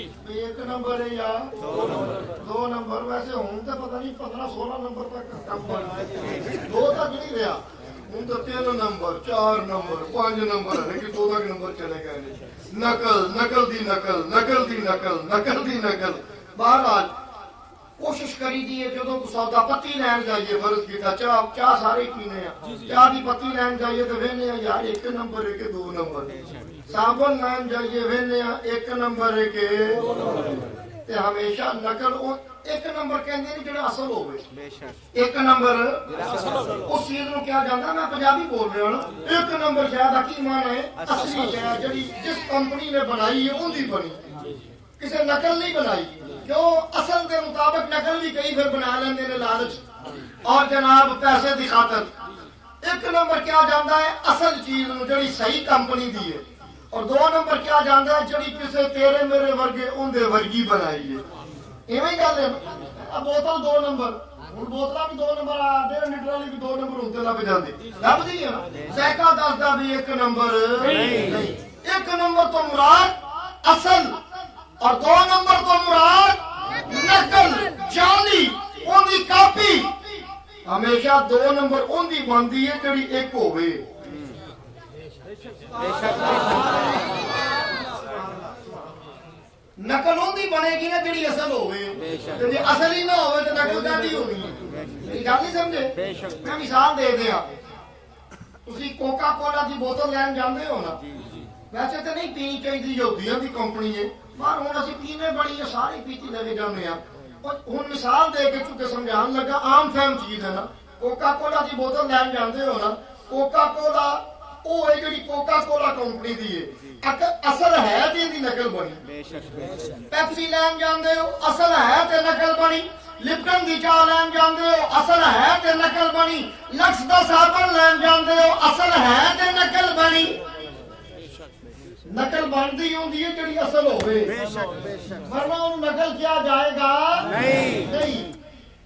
1 نمبر ہے یا 2 نمبر؟ ویسے ہوں تو پتہ نہیں 15-16 نمبر تک کم بن گئے، 2 تک نہیں رہا ہوں تو 3 نمبر 4 نمبر 5 نمبر ہے کہ 2 تک نمبر چلے گئے۔ نقل دی نقل، نقل دی نقل، نقل دی نقل۔ بہرحال کوشش کری دی ہے جدو سودا پتی لین جائیے، فرض کیتا چاہ سارے پینے ہیں، چاہ دی پتی لین جائیے تو وینے ہیں یار 1 نمبر ہے کہ 2 نمبر، صابن لین جائیے وینے ہیں 1 نمبر ہے کہ 2 تے ہمیشہ نقل 1 نمبر کہندے نہیں جڑا اصل ہوے، 1 نمبر اس چیز نو کیا جاندا، میں پنجابی بول رہا ہوں، 1 نمبر شاید کی معنی ہے اصلی شے جڑی جس کمپنی نے بنائی ہے اون دی بنی، کسی نقل نہیں بنائی، کیوں اصل دے مطابق نقل بھی کئی پھر بنا لیندے نے لالچ اور جناب پیسے دی خاطر۔ 1 نمبر کیا جاندا ہے اصل چیز نو جڑی صحیح کمپنی دی ہے، اور 2 نمبر کیا جاندا ہے جڑی کسے تیرے میرے ورگے اون دے ورگی بنائی ہے۔ ایویں گل ہے، اب بوتل 2 نمبر، ہن بوتلاں بھی 2 نمبر، 1.5 لیٹر والی بھی 2 نمبر ہوندے لب جاندے، لب دی ہے نا، ذائقہ دسدا بھی 1 نمبر نہیں۔ 1 نمبر تو مراد اصل اور 2 نمبر تو مراد نقل جعلی، اون دی کاپی۔ ہمیشہ 2 نمبر اون دی بندی ہے جڑی 1 ہوے۔ نقل اون دی بنے گی نا جڑی اصل ہوے، تے جے اصل ہی نہ ہوے تے نقل کاہدی ہونی ہے؟ میری گل نہیں سمجھے؟ میں مثال دے دیاں، تسی کوکا کولا دی بوتل لین جاندے ہو نا، ویسے تے نہیں پینی چاہیے، یہودیاں دی کمپنی ہے، پر ہن اسی پینے بڑی ہے ساری پیتی لے کے جانے ہاں، ہوں مثال دے کے چکے سمجھان لگا عام فہم چیز ہے نا کوکا کولا کی بوتل لین جاندے ہو نا کوکا کولا وہ ہے جڑی کوکا کولا کمپنی دی ہے اصل ہے تے دی نقل بنی پیپسی لین جاندے ہو اصل ہے تے نقل بنی لپٹن دی چاہ لین جاندے ہو اصل ہے تے نقل بنی لکس دا صابن لین جاندے ہو اصل ہے تے نقل بنی نقل بنتی ہوندی ہے جڑی اصل ہوے ورنہ اون نقل کیا جائے گا نہیں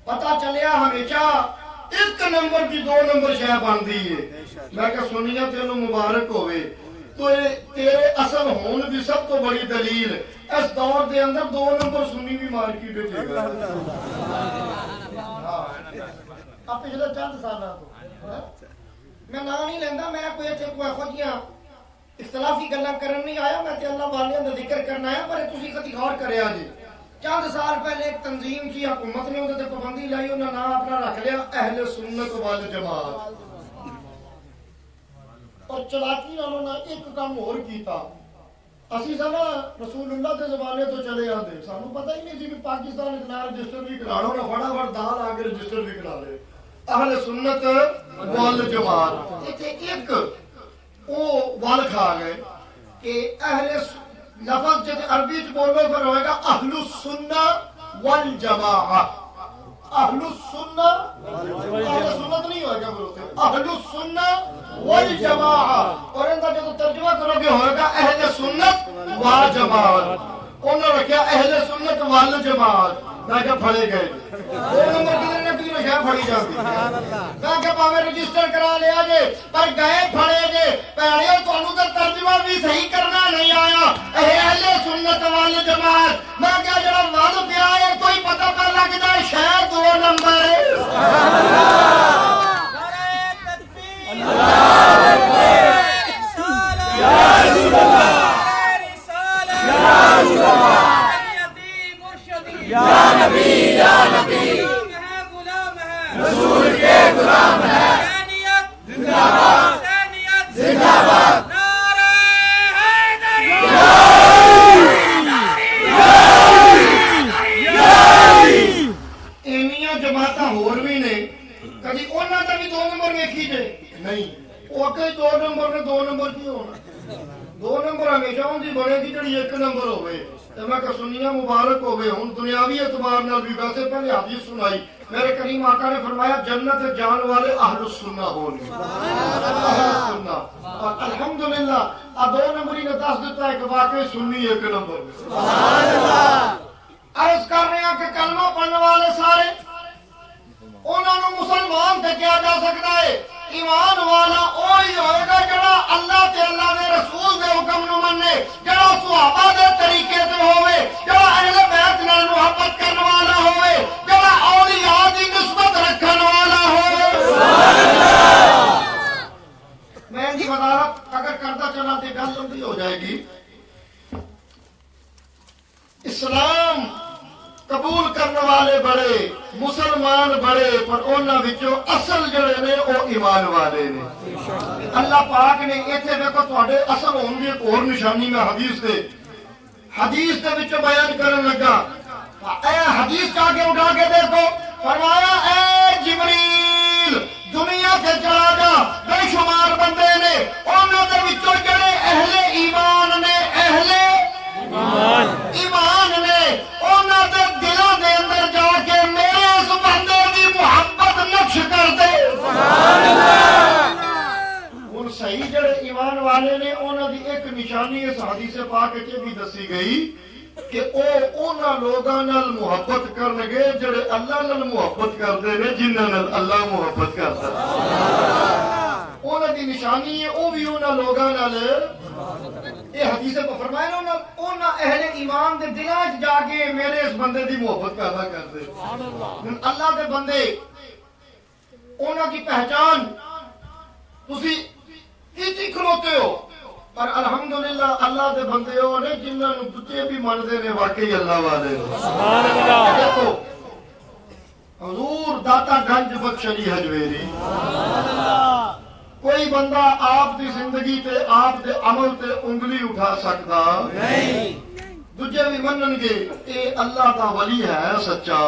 پتہ چلیا ہمیشہ ایک نمبر کی 2 نمبر شے بنتی ہے میں کہ سنیا تینوں مبارک ہوئے تو تیرے اصل ہون دی سب تو بڑی دلیل اس دور دے اندر 2 نمبر سنی بھی مارکیٹ وچ ہے اب پچھلے چند سالاں تو میں نام نہیں لیندا میں کوئی اتنے کوئی خودیاں اختلافی گلاں کرن نہیں آیا میں تے اللہ والیاں دا ذکر کرنا ہے پر تسی کدی غور کریا جی چند سال پہلے ایک تنظیم تھی حکومت نے اندر تے پابندی لائی انہاں نام اپنا رکھ لیا اہل سنت والجماعت اور چلاکی نالوں نہ ایک کام اور کیتا اسی سنا رسول اللہ دے زمانے تو چلے آندے سانو پتہ ہی نہیں سی کہ پاکستان اتنا رجسٹر بھی کرانا انہاں فٹافٹ دال آ کے رجسٹر بھی کرا لے اہل سنت والجماعت ایک وہ وال کھا گئے کہ اہل لفظ جب عربی چ بولو پھر ہوئے گا اہل السنہ والجماعت اہل السنہ اہل سنت نہیں ہوئے گا بولتے اہل السنہ والجماعت اور اندر جب ترجمہ کرو گے ہوئے گا اہل سنت والجماعت انہوں نے رکھیا اہل سنت والجماعت میں کیا پھڑے گئے 2 نمبر کدھر نہ کدھر شاہ پھڑی جاتی میں کیا پاوے رجسٹر کرا لیا جے پر گئے پھڑے جے پیڑیوں تو انہوں نے ترجمہ بھی صحیح کرنا نہیں آیا اہل سنت والجماعت میں کیا جڑا وعد پیا ہے کوئی پتہ پر لگ جائے شاید 2 نمبر رسول کے غلام ہے زندہ باد زندہ باد نعرہ اینیاں جماعتاں ہور بھی نے کبھی انہاں دا بھی 2 نمبر ویکھی جے نہیں او کہ 2 نمبر نے 2 نمبر کی ہونا 2 نمبر ہمیشہ ہوندی بنے گی جڑی 1 نمبر ہوے تے میں کہ سنیاں مبارک ہوے ہن دنیاوی اعتبار نال بھی ویسے پہلے حدیث سنائی میرے کریم آقا نے فرمایا جنت جان والے اہل السنہ ہون گے اہل السنہ اور الحمدللہ 2 نمبر نے دس دیتا ہے کہ واقعی سنی 1 نمبر سبحان اللہ عرض کر رہے ہیں کہ کلمہ پڑھنے والے سارے انہوں نے مسلمان تے کیا جا سکتا ہے ایمان والا اوہی ہوئے گا جڑا اللہ تے اللہ دے رسول دے حکم نو مننے جڑا صحابہ دے طریقے تے ہوئے جڑا اہل بیت نال محبت کرنے والا ہوئے جڑا اولیاء دی نسبت رکھن والا ہوئے میں ان کی وضاحت اگر کرتا چلا تے گل لمبی ہو جائے گی اسلام قبول کرنے والے بڑے مسلمان بڑے پر انہاں وچوں اصل جڑے نے او ایمان والے نے اللہ پاک نے ایتھے دیکھو تواڈے اصل ہون دی ایک اور نشانی میں حدیث دے وچوں بیان کرن لگا اے حدیث کا کے اٹھا کے دیکھو فرمایا اے جبریل دنیا تے چلا جا بے شمار بندے نے انہاں دے وچوں جڑے اہل ایمان نے اہل ایمان نے انہاں دے دلاں دے اندر جا کے میرے اس بندے دی محبت نقش کر دے سبحان اللہ ہن صحیح جڑے ایمان والے نے انہاں دی ایک نشانی اس حدیث پاک وچ بھی دسی گئی کہ انہاں لوگاں نال محبت کرن گے جڑے اللہ نال محبت کردے نے جنہاں نال اللہ محبت کردا انہاں دی نشانی ہے او بھی انہاں لوگاں نال یہ حدیث کو فرمایا نا انہاں اہل ایمان دے دلاں وچ جا کے میرے اس بندے دی محبت پیدا کر دے اللہ دے بندے انہاں کی پہچان تسی کیتی کھلوتے ہو پر الحمدللہ اللہ دے بندے ہو نے جنہاں نوں دجے بھی مندے نے واقعی اللہ والے سبحان اللہ دیکھو حضور داتا گنج بخش علی حجویری کوئی بندہ آپ دی زندگی تے آپ دے عمل تے انگلی اٹھا سکتا نہیں دوجے بھی منن گے اے اللہ دا ولی ہے سچا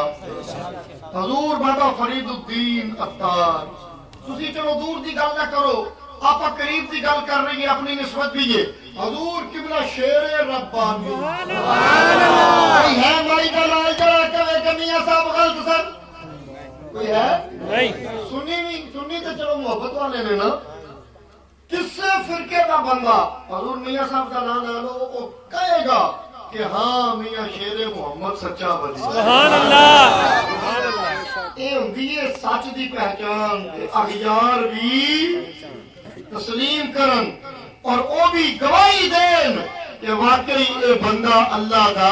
حضور بابا فرید الدین عطار تسی چلو دور دی گل نہ کرو آپ قریب دی گل کر رہی ہیں اپنی نسبت بھی یہ حضور قبلہ شیر ربانی کوئی ہے مائی کا لال جڑا کہے کہ میاں صاحب غلط سن کوئی ہے نہیں سنی تو چلو محبت والے نے نا کس فرقے کا بندہ حضور میاں صاحب کا نام لے لو وہ کہے گا کہ ہاں میاں شیر محمد سچا ولی سبحان اللہ اے ہوندی ہے سچ دی پہچان اغیار بھی تسلیم کرن اور او بھی گواہی دین کہ واقعی اے بندہ اللہ دا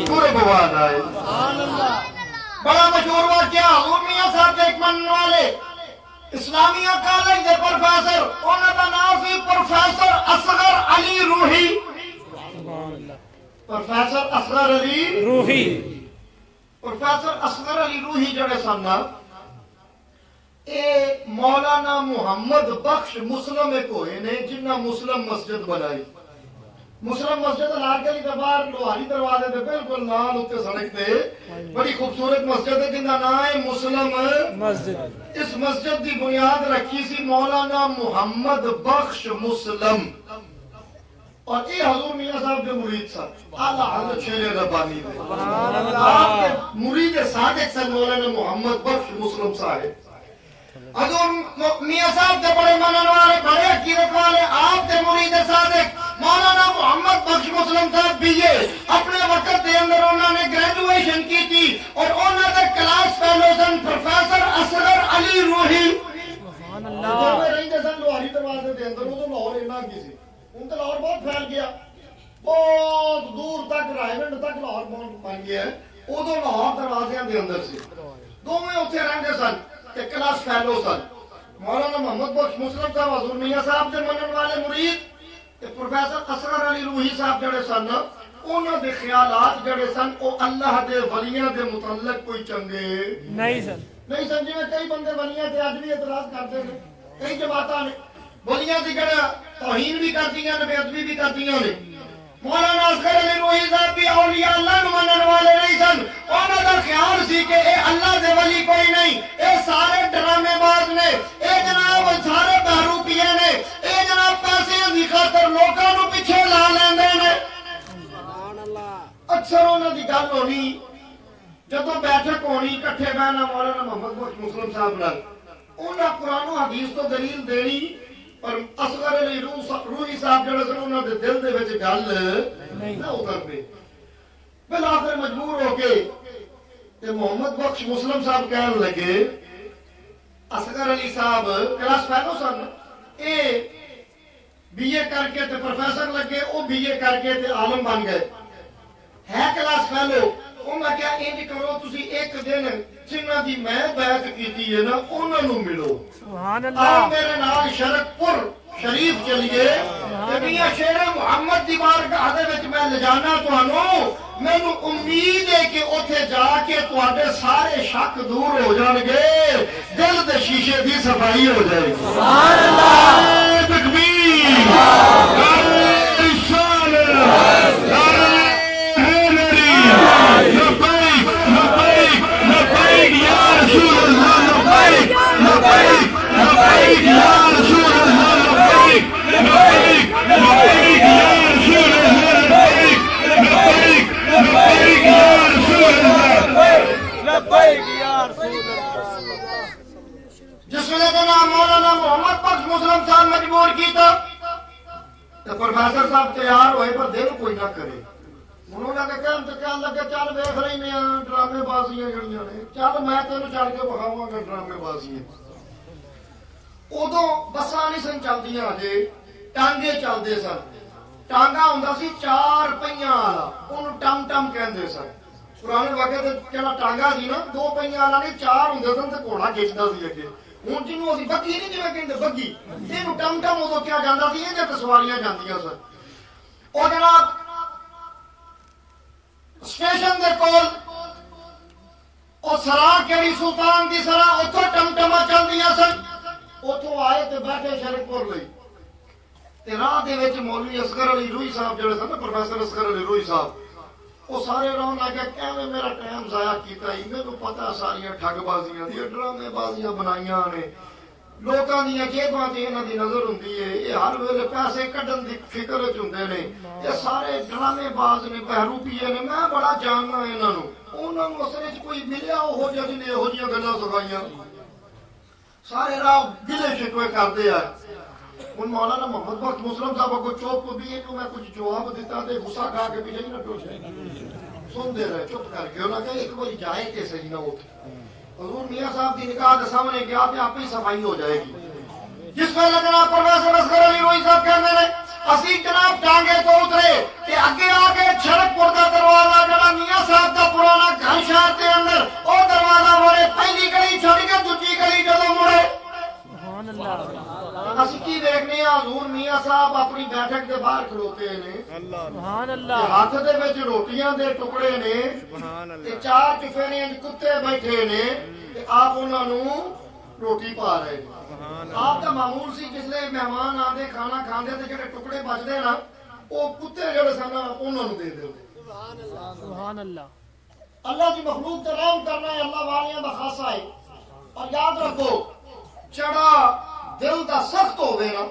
قرب والا ہے بڑا مشہور واقعہ حضور میاں صاحب ایک منن والے اسلامیہ کالج دے پروفیسر انہاں دا نام سی پروفیسر اصغر علی روحی پروفیسر اصغر علی روحی پروفیسر اصغر علی روحی جڑے سن اے مولانا محمد بخش مسلم ایک ہوئے نے جنہ مسلم مسجد بنائی مسلم مسجد لال گلی کے باہر لوہاری دروازے دے بالکل نال اوتے سڑک تے بڑی خوبصورت مسجد ہے جندا نام ہے مسلم مسجد اس مسجد دی بنیاد رکھی سی مولانا محمد بخش مسلم اور یہ حضور میاں صاحب کے مرید صاحب اعلیٰ حضرت شیر ربانی دے آپ کے مرید صادق سے مولانا محمد بخش مسلم صاحب حضور میاں صاحب کے بڑے منن والے بڑے عقیدت والے آپ کے مرید صادق مولانا محمد بخش مسلم صاحب بھی یہ اپنے وقت دے اندر انہوں نے گریجویشن کی تھی اور انہوں نے کلاس فیلو سن پروفیسر اصغر علی روحی سبحان اللہ جب میں رہی جیسا لوہاری دروازے دے اندر وہ تو لاہور اینا کی سی ان کا لاہور بہت پھیل گیا بہت دور تک رائمنڈ تک لاہور بن گیا ہے وہ تو لاہور دروازے دے اندر سی دو میں اتنے رہتے سن کہ کلاس فیلو سن مولانا محمد بخش مسلم صاحب حضور میاں صاحب دے منن والے مرید پروفیسر اصغر علی روحی صاحب جڑے سن انہوں دے خیالات جڑے سن وہ اللہ دے ولیاں دے متعلق کوئی چنگے نہیں سن جی میں کئی بندے ولیاں تے اج بھی اعتراض کرتے ہیں کئی جماعتاں نے ولیاں دی جڑا توہین بھی کرتی ہیں بے ادبی بھی کرتی ہیں مولانا اصغر علی روحی صاحب بھی اولیاء اللہ نو منن والے نہیں سن انہاں دا خیال سی کہ اے اللہ دے ولی کوئی نہیں اے سارے ڈرامے باز نے اے جناب سارے بہروپیے نے اے جناب پیسے دی خاطر لوکاں نو پیچھے لا لیندے نے سبحان اللہ اکثر انہاں دی گل ہونی جدوں بیٹھک ہونی اکٹھے بیٹھنا مولانا محمد بخش مسلم صاحب نال انہاں قرآن و حدیث تو دلیل دینی پر اصغر علی روحی صاحب جڑے سن انہاں دے دل دے وچ گل نہ اتر پئی بالآخر مجبور ہو کے تے محمد بخش مسلم صاحب کہن لگے اصغر علی صاحب کلاس فیلو سن اے بی اے کر کے تے پروفیسر لگے او بی اے کر کے تے عالم بن گئے ہے کلاس فیلو انہاں کیا انج کرو تسی ایک دن جنہاں دی میں بیعت کیتی ہے نا انہاں نو ملو سبحان اللہ میرے نال شرک پور شریف چلیے تے میاں شیر محمد دی بارگاہ دے وچ میں لے جانا تانوں مینوں امید ہے کہ اوتھے جا کے تواڈے سارے شک دور ہو جان گے دل دے شیشے دی صفائی ہو جائے گی سبحان اللہ تکبیر نعرہ رسالت جس نے جناب مولانا محمد بخش مسلم صاحب مجبور کیتا تو پروفیسر صاحب تیار ہوئے پر دل کوئی نہ کرے انہوں نے کہا لگے چل ویکھ رہی ہیں ڈرامے بازیاں جڑیاں نے چل میں تینوں چل کے بخاواں گا ڈرامے بازیاں ادو بساں نہیں سن چلدیاں ہجے ٹانگے چلدے سن ٹانگا ہوندا سی 4 پہیاں والا اونوں ٹم ٹم کہندے سن پرانے وقت جڑا ٹانگا سی نا 2 پہیاں والا نہیں 4 ہوندے سن تے گھوڑا کھچدا سی اگے ہن جنوں اسی بگی نہیں جویں کہندے بگی اینوں ٹم ٹم ادو کیا جاندا سی اے تے سواریاں جاندیاں سن او جناب اسٹیشن دے کول او سرا کیڑی سلطان دی سرا اوتھوں ٹم ٹما چلدیاں سن اوتھوں آئے تے بیٹھے شرک پور لئی تے راہ دے وچ مولوی اصغر علی روئی صاحب جڑے سن نا پروفیسر اصغر علی روئی صاحب وہ سارے راہ لا کے کیویں میرا ٹائم ضائع کیتا ہی مینوں پتہ ساریاں ٹھگ بازیاں دی ڈرامے بازیاں بنائیاں نے لوکاں دیاں جیباں تے انہاں دی نظر ہوندی ہے یہ ہر ویلے پیسے کڈن دی فکر وچ ہوندے نے یہ سارے ڈرامے باز نے بہروپیے نے میں بڑا جاننا انہاں نوں اصل وچ کوئی ملیا وہ جہ نے یہو جیاں گلاں سکھائیاں سارے راہ گلے شکوے کردے آئے ان مولانا محمد بخش مسلم صاحب کو چوپ کو بھی میں کچھ جواب دیتا تے غصہ کھا کے پیچھے نہ ٹوٹ سن دے رہے چپ کر کے انہاں کہ ایک بار جائے تے صحیح نہ اٹھ حضور میاں صاحب کی نکاح کے سامنے گیا تے آپ ہی صفائی ہو جائے گی جس میں جناب پروفیسر اصغر علی روئی صاحب کہندے نے اسی جناب ٹانگے تو اترے تے اگے آ کے چھڑک پور دا دروازہ جڑا میاں صاحب دا پرانا گھر شہر دے اندر او دروازہ مڑے پہلی گلی چھوڑ کے دوسری گلی جدوں مڑے سبحان اللہ اسی کی دیکھنے ہیں حضور میاں صاحب اپنی بیٹھک دے باہر کھلوتے نے سبحان اللہ ہاتھ دے وچ روٹیاں دے ٹکڑے نے سبحان اللہ تے چار چفیرے کتے بیٹھے نے تے آپ انہاں نوں روٹی پا رہے ہیں آپ کا معمول سی جس لئے مہمان آدھے کھانا کھاندے تے جڑے ٹکڑے بچ دے نا وہ کتے جڑے سن انہاں نوں دے دے سبحان اللہ اللہ کی مخلوق تے رحم کرنا ہے اللہ والیاں دا خاصہ ہے اور یاد رکھو چڑا دل دا سخت ہوئے نا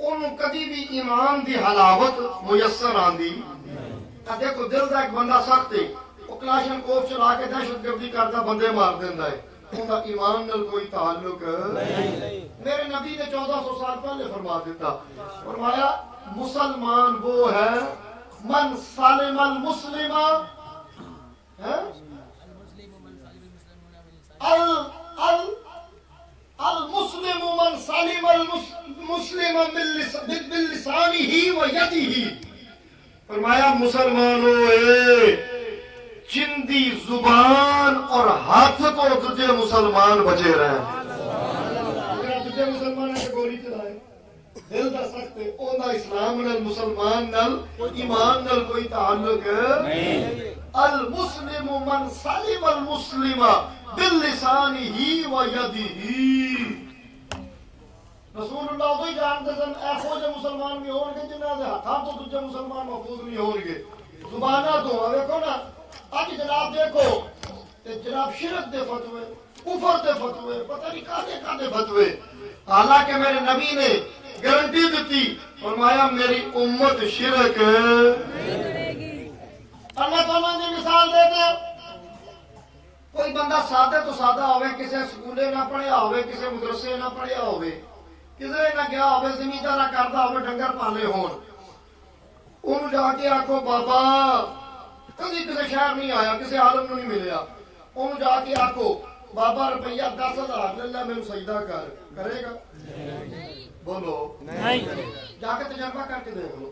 انہوں کدی بھی ایمان دی حلاوت میسر آندی دیکھو دل دا ایک بندہ سخت ہے وہ کلاشن کوف چلا کے دہشت گردی کرتا بندے مار دیندا ہے ان کا ایمان نال کوئی تعلق میرے نبی نے 1400 سال پہلے فرما دیتا فرمایا مسلمان وہ ہے من سالم المسلم المسلم من سالم المسلم باللسانه ويده فرمایا مسلمانوں چندی زبان اور ہاتھ کو تجھے مسلمان بچے رہے تجھے مسلمان ہے گولی چلائے دل دا سخت ہے اون دا اسلام نال مسلمان نال ایمان نال کوئی تعلق نہیں المسلم من سلم المسلم باللسانه ويده رسول اللہ تو ہی جانتے سن ایسو جو مسلمان بھی ہون گے جنہاں دے ہاتھاں تو دوجے مسلمان محفوظ نہیں ہون گے زباناں تو دیکھو نا آج جناب دیکھو جناب شرک دے فتوے کفر دے فتوے پتہ نہیں کانے فتوے حالانکہ میرے نبی نے گارنٹی دیتی فرمایا میری امت شرک اللہ تعالیٰ نے مثال دیتے کوئی بندہ سادہ تو سادہ ہوئے کسے سکولے نہ پڑھیا ہوئے کسے مدرسے نہ پڑھیا ہوئے کسے نہ گیا ہوئے زمیندارا کردا ہوئے ڈنگر پالے ہون انہوں جا کے آکھو بابا کدی کسی شہر نہیں آیا کسی عالم نو نہیں ملیا انہوں جا کے آکھو بابا روپیہ 10,000 لے لے میرے سجدہ کرے گا بولو جا کے تجربہ کر کے دیکھ لو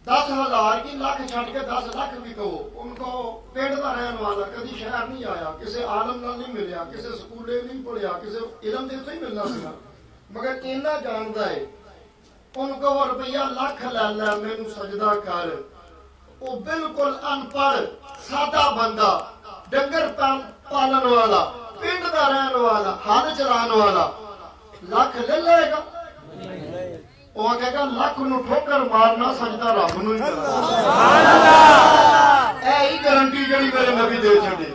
10,000 کی لاکھ چھٹ کے 10 لاکھ بھی کہو ان کو پیڑ دا رہن والا کدی شہر نہیں آیا کسی عالم نال نہیں ملیا کسی سکولے نہیں پڑھیا کسی علم دے تو ہی ملنا سنا مگر اینا جاندا ہے ان کو روپیہ لاکھ لے لے میرے سجدہ کر وہ بالکل ان پڑھ سادہ بندہ ڈنگر پالن والا پنڈ دا رہن والا ہل چلان والا لاکھ لے لے گا وہ کہے گا لاکھ نو ٹھوکر مارنا سجدہ رب نو ہی کرنا اے ہی گارنٹی جڑی میرے نبی دے چھڈی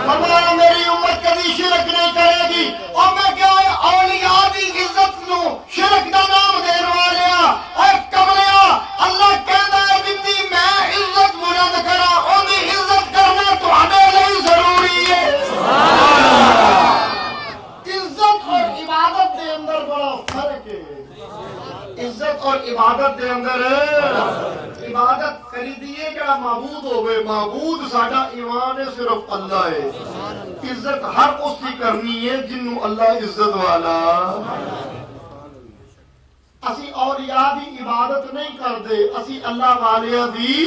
فرمایا میری امت کبھی شرک نہیں کرے گی اور میں کیا اولیاء دی عزت نو شرک دا نام دین والیا اے کملیا اللہ کہندا ہے جتنی میں عزت بلند کراں اون دی عزت کرنا تہاڈے لئی ضروری ہے عزت اور عبادت دے اندر بڑا فرق ہے عزت اور عبادت دے اندر عبادت کری دیئے کہ معبود ہوئے معبود ساڑھا ایمان صرف اللہ ہے عزت ہر اس کی کرنی ہے جنہوں اللہ عزت والا اسی اولیاء دی عبادت نہیں کر دے اسی اللہ والیاں دی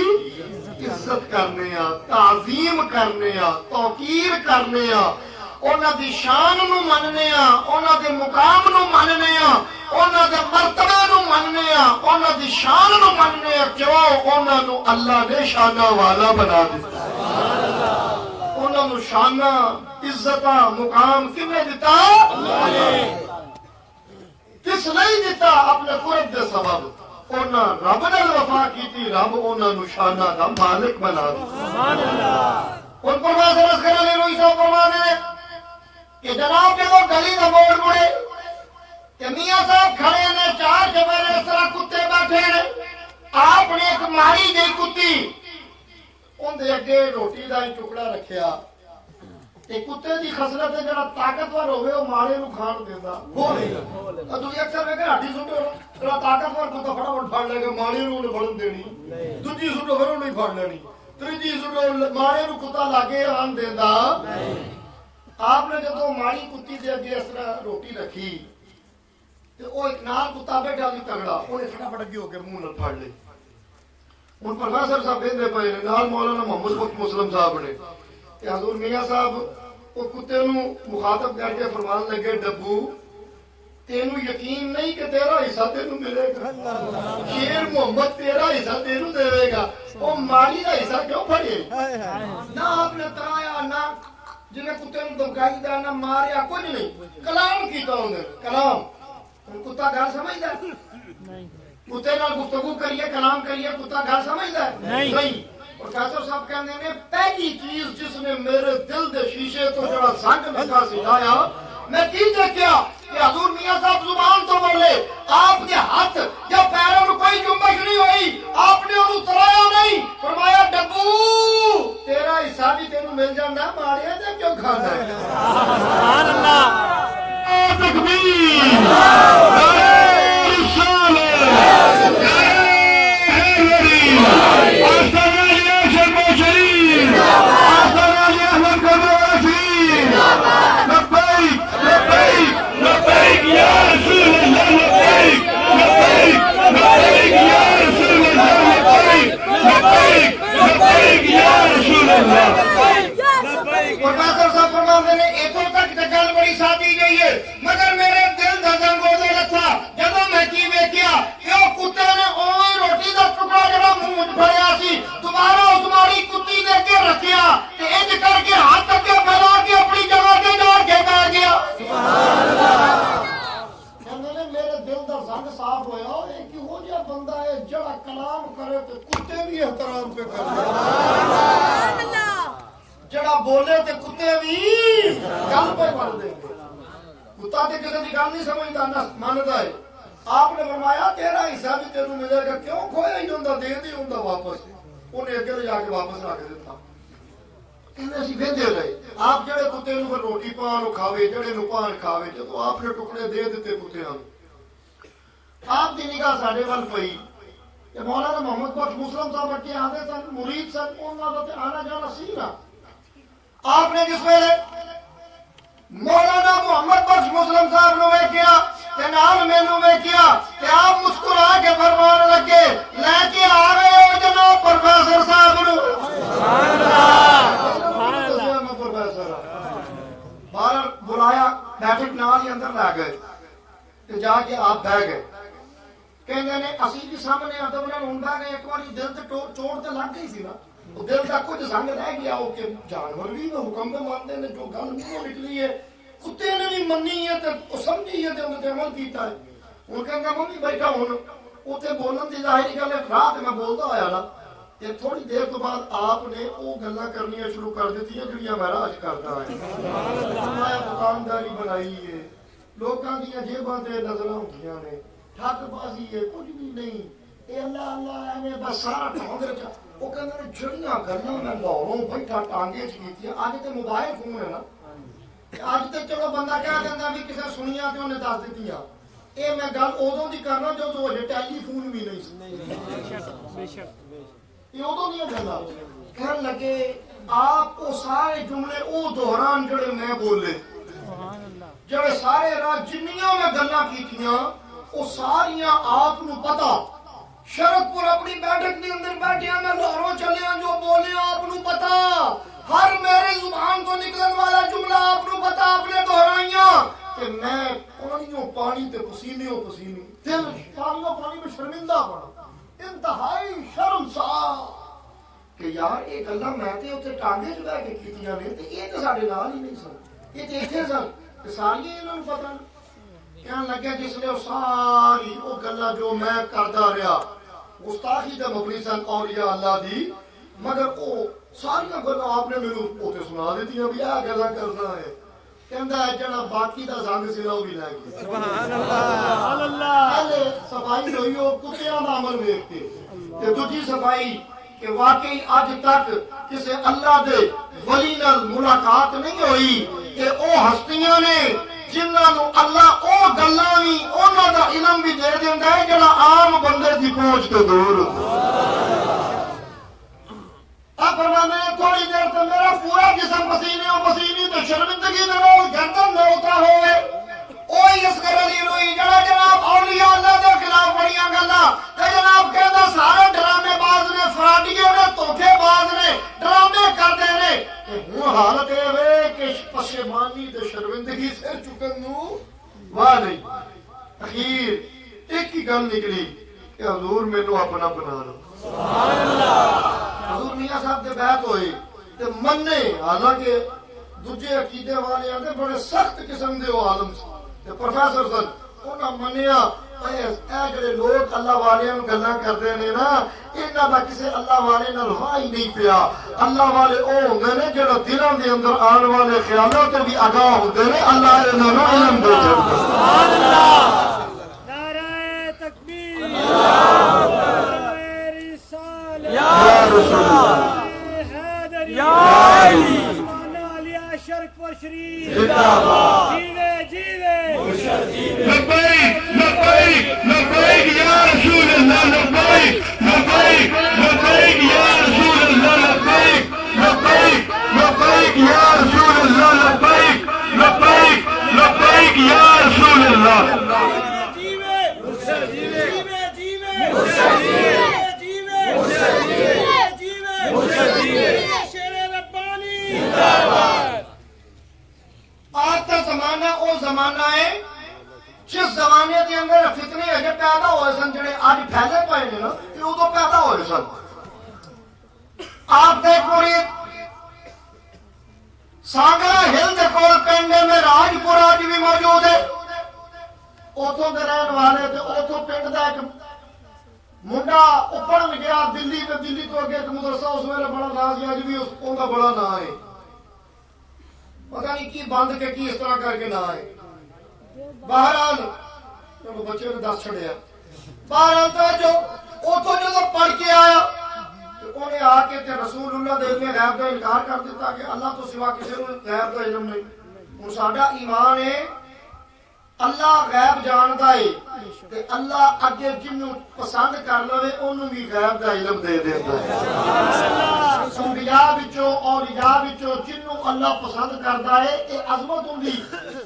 عزت کرنے ہیں تعظیم کرنے ہیں توقیر کرنے ہیں انہاں دی شان نو مننے ہیں انہاں دے مقام نو مننے ہیں انہاں دے مرتبہ نو مننے ہیں انہاں دی شان نو مننے ہیں کیوں انہاں نو اللہ نے شانہ والا بنا دیتا انہاں نو شانہ عزتہ مقام کنے دیتا کس نہیں دیتا اپنے قرب دے سبب انہاں رب نال وفا کیتی رب انہاں نو شاناں دا مالک بنا دتا سبحان اللہ ان پر واضح رکھ کر لے روئی صاحب فرماتے ہیں کہ جناب کے وہ گلی دا موڑ مڑے کہ میاں صاحب کھڑے نے چار چوبیرے اس طرح کتے بیٹھے نے آپ نے ایک ماری گئی کتی ان دے اگے روٹی دا ہی ٹکڑا رکھیا تے کتے دی خصلت ہے جڑا طاقتور ہوے او مارے نو کھان دیندا ہو نہیں تسی اکثر ویکھے ہڈی سٹو جڑا طاقتور کتا فٹافٹ پھڑ لے گا مارے نو نہیں پھڑن دینی دوجی سٹو پھر نہیں پھڑ لینی تیجی سٹو مارے نو کتا لاگے آن دیندا آپ نے جدوں ماری کتی دے اگے اس طرح روٹی رکھی تے او ایک نال کتا بیٹھا سی تگڑا اونے فٹافٹ اگے ہو کے منہ نال پھڑ لے ان پروفیسر صاحب دیندے پئے نے نال مولانا محمد بخش مسلم صاحب نے کہ حضور میاں صاحب وہ کتے نو مخاطب کر کے فرمان لگے ڈبو تینو یقین نہیں کہ تیرا حصہ تینو ملے گا شیر محمد تیرا حصہ تینو دے گا وہ ماری دا حصہ کیوں پھڑے نہ آپ نے ترایا نہ جنہیں کتے نو دمکائی دا نہ ماریا کچھ نہیں کلام کیتا انہیں کلام کتا گھر سمجھدا ہے کتے نال گفتگو کریے کلام کریے کتا گھر سمجھدا ہے نہیں پروفیسر صاحب کہنے نے پہلی چیز جس نے میرے دل دے شیشے تو جڑا زنگ لگا سلایا میں کی دیکھیا کہ حضور میاں صاحب زبان تو بولے آپ کے ہاتھ یا پیروں میں کوئی جنبش نہیں ہوئی آپ نے انہوں ترایا نہیں فرمایا ڈبو تیرا حصہ بھی تینوں مل جانا ماریا دے کیوں کھانا ہے سبحان اللہ تکبیر پروفیسر صاحب فرماتے ہیں ایتھوں تک تے گل بڑی سادی گئی ہے مگر میرے دل دا زنگوزے رکھا جدوں میں کی ویکھیا کہ او کتے نے اوویں روٹی دا ٹکڑا جڑا منہ وچ پھڑیا سی دوبارہ اس ماری کتی دے کے رکھیا تے انج کر کے ہاتھ اگے پھیلا کے اپنی جگہ تے جا کے بیٹھ گیا سبحان اللہ کہندے نے میرے دل دا زنگ صاف ہویا اے کیہو جہا بندہ ہے جڑا کلام کرے تے کتے بھی احترام پہ کرے سبحان اللہ جڑا بولے تے کتے بھی گل پہ پڑھ دیں گے کتا تے کسی دی گل نہیں سمجھتا نہ مانتا ہے آپ نے فرمایا تیرا حصہ بھی تینوں ملے گا کیوں کھویا ہی ہوندا دے دی ہوندا واپس انہیں اگے لے جا کے واپس رکھ دیتا کہنے اسی ویندے رہے آپ جڑے کتے نوں پھر روٹی پان کھاوے جڑے نوں پان کھاوے جدوں آپ نے ٹکڑے دے دیتے کتےاں آپ دی نگاہ ساڈے ول پئی کہ مولانا محمد بخش مسلم صاحب اٹھے آندے سن مرید سن انہاں دا تے آنا جانا سی نا آپ نے جس ویلے مولانا محمد بخش مسلم صاحب نو ویکھیا تے نال مینوں ویکھیا تے آپ مسکرا کے فرمان لگے لے کے آ گئے ہو جناب پروفیسر صاحب نو سبحان اللہ سبحان اللہ میں پروفیسر باہر بلایا بیٹھک نال ہی اندر لے گئے تے جا کے آپ بیٹھ گئے کہندے نے اسی بھی سامنے ادب نال ہوندا گئے ایک واری دل تے چوٹ تے لگ گئی سی نا دل کا کچھ زنگ رہ گیا ہو کہ جانور بھی حکم پہ مانتے ہیں جو گل منہوں نکلی ہے کتے نے بھی منی ہے تے سمجھی ہے تے انہوں نے عمل کیتا ہے ان کہنے کا ممی بیٹھا ہوں اتنے بولن دی ظاہری گل ہے رات میں بولتا آیا نا تے تھوڑی دیر تو بعد آپ نے وہ گلاں کرنی شروع کر دیتی ہیں جڑیاں مہراج کرتا ہے فرمایا دکانداری بنائی ہے لوکاں دیاں جیباں تے نظراں ہوندیاں نے ٹھگ بازی ہے کچھ بھی نہیں اے اللہ اللہ ایویں بس سارا ٹھونگ رچا وہ کہندے نے جڑیاں گلاں میں لاہوروں بیٹھا ٹانگے چ کیتیاں اج تے موبائل فون ہے نا اج تے چلو بندہ کہہ دیندا بھی کسے سنیاں تے اونے دس دتیاں اے میں گل اودوں دی کرنا جو ہجے ٹیلی فون بھی نہیں سی بے شک یہ ادو نہیں گلا کہنے لگے آپ وہ سارے جملے وہ دہران جڑے میں بولے جڑے سارے رات جنیاں میں گلاں کیتیاں وہ ساریاں آپ نو پتا شرط پور اپنی بیٹھک کے اندر بیٹھے میں لاہوروں چلے جو بولے آپ نو پتا ہر میرے زبان کو نکلن والا جملہ آپ نو پتا آپ نے دہرائیاں کہ میں پانیوں پانی تے پسینیوں پسینے دل پانیوں پانی میں شرمندہ پڑا انتہائی شرمسار کہ یار یہ گلاں میں تے اوتھے ٹانگے چ بیٹھ کے کیتیاں نے تے یہ تے ساڈے نال ہی نہیں سن یہ تے ایتھے سن تے ساریاں انہاں نوں پتہ کہنے لگے جس نے ساری وہ گلا جو میں کردا رہا گستاخی تے مبنی سن اولیاء اللہ دی مگر وہ ساری گلا آپ نے میرے پوتے سنا دیتی بھی آ گلا کرنا ہے کہندا ہے جڑا باقی دا زنگ سی وہ بھی لے گیا سبحان اللہ پہلے صفائی ہوئی وہ کتیاں دا عمل ویکھ کے تے دوجی صفائی کہ واقعی اج تک کسی اللہ دے ولی نال ملاقات نہیں ہوئی کہ او ہستیاں نے جنہاں نو اللہ او گلاں وی انہاں دا علم بھی دے دیندا ہے جڑا عام بندے دی پہنچ تو دور آپ فرماتے ہیں تھوڑی دیر تو میرا پورا جسم پسینے و پسینے تو شرمندگی دے نال گردن نہ ہوتا ہوئے اوہی اصغر علی روئی جڑا جناب اولیاء اللہ دے خلاف بڑیاں گلاں تے جناب کہندا سارے ڈرامے باز نے فراڈیے نے دھوکے باز نے ڈرامے کردے نے تے ہن حالت اے وے کہ پشیمانی تے شرمندگی سر چکن نو واہ نہیں اخیر ایک ہی گل نکلی کہ حضور مینوں اپنا بنا لو سبحان اللہ حضور میاں صاحب دے بیعت ہوئی تے مننے حالانکہ دوجے عقیدے والے آندے بڑے سخت قسم دے وہ عالم تے پروفیسر سن انہاں منیا اے جڑے لوگ اللہ والے نوں گلاں کردے نے نا انہاں دا کسے اللہ والے نال ہوا ہی نہیں پیا اللہ والے او ہوندے نے جڑا دلاں دے اندر آن والے خیالات تے بھی آگاہ ہوندے نے اللہ انہاں نوں علم دے سبحان اللہ نعرہ تکبیر نعرہ رسالت یا رسول اللہ حیدر یا علی علی شرک و شریف زندہ باد جیوے جیوے لبیک لبیک لبیک یا رسول اللہ لبیک لبیک لبیک یا رسول اللہ لبیک لبیک لبیک یا رسول اللہ لبیک لبیک لبیک یا رسول اللہ آج کا زمانہ او زمانہ ہے جس زمانے کے اندر فتنے اجے پیدا ہوئے سن جڑے آج پھیلے پائے نے نا یہ ادو پیدا ہوئے سن آپ دیکھ پوری سانگلا ہل دے کول پنڈے میں راج پورا بھی موجود ہے اتوں کے رہن والے تے اتوں پنڈ دا ایک منڈا پڑھن گیا دلی تے دلی تو اگے ایک مدرسہ اس ویلے بڑا نام سی اج بھی اس دا بڑا نام ہے پتہ نہیں کی بند کے کی اس طرح کر کے نہ آئے بہرحال چلو بچے نے دس چھڑیا بہرحال توجہ اتوں جدو پڑھ کے آیا انہیں آ کے تے رسول اللہ دے علم غیب کا انکار کر دیتا کہ اللہ تو سوا کسی کو غیب کا علم نہیں ہن ساڈا ایمان ہے اللہ غیب جاندا ہے تے اللہ اگے جنوں پسند کر لوے اونوں بھی غیب دا علم دے دیندا ہے انبیاء وچوں اولیاء وچوں جنوں اللہ پسند کردا ہے اے عظمت ہوندی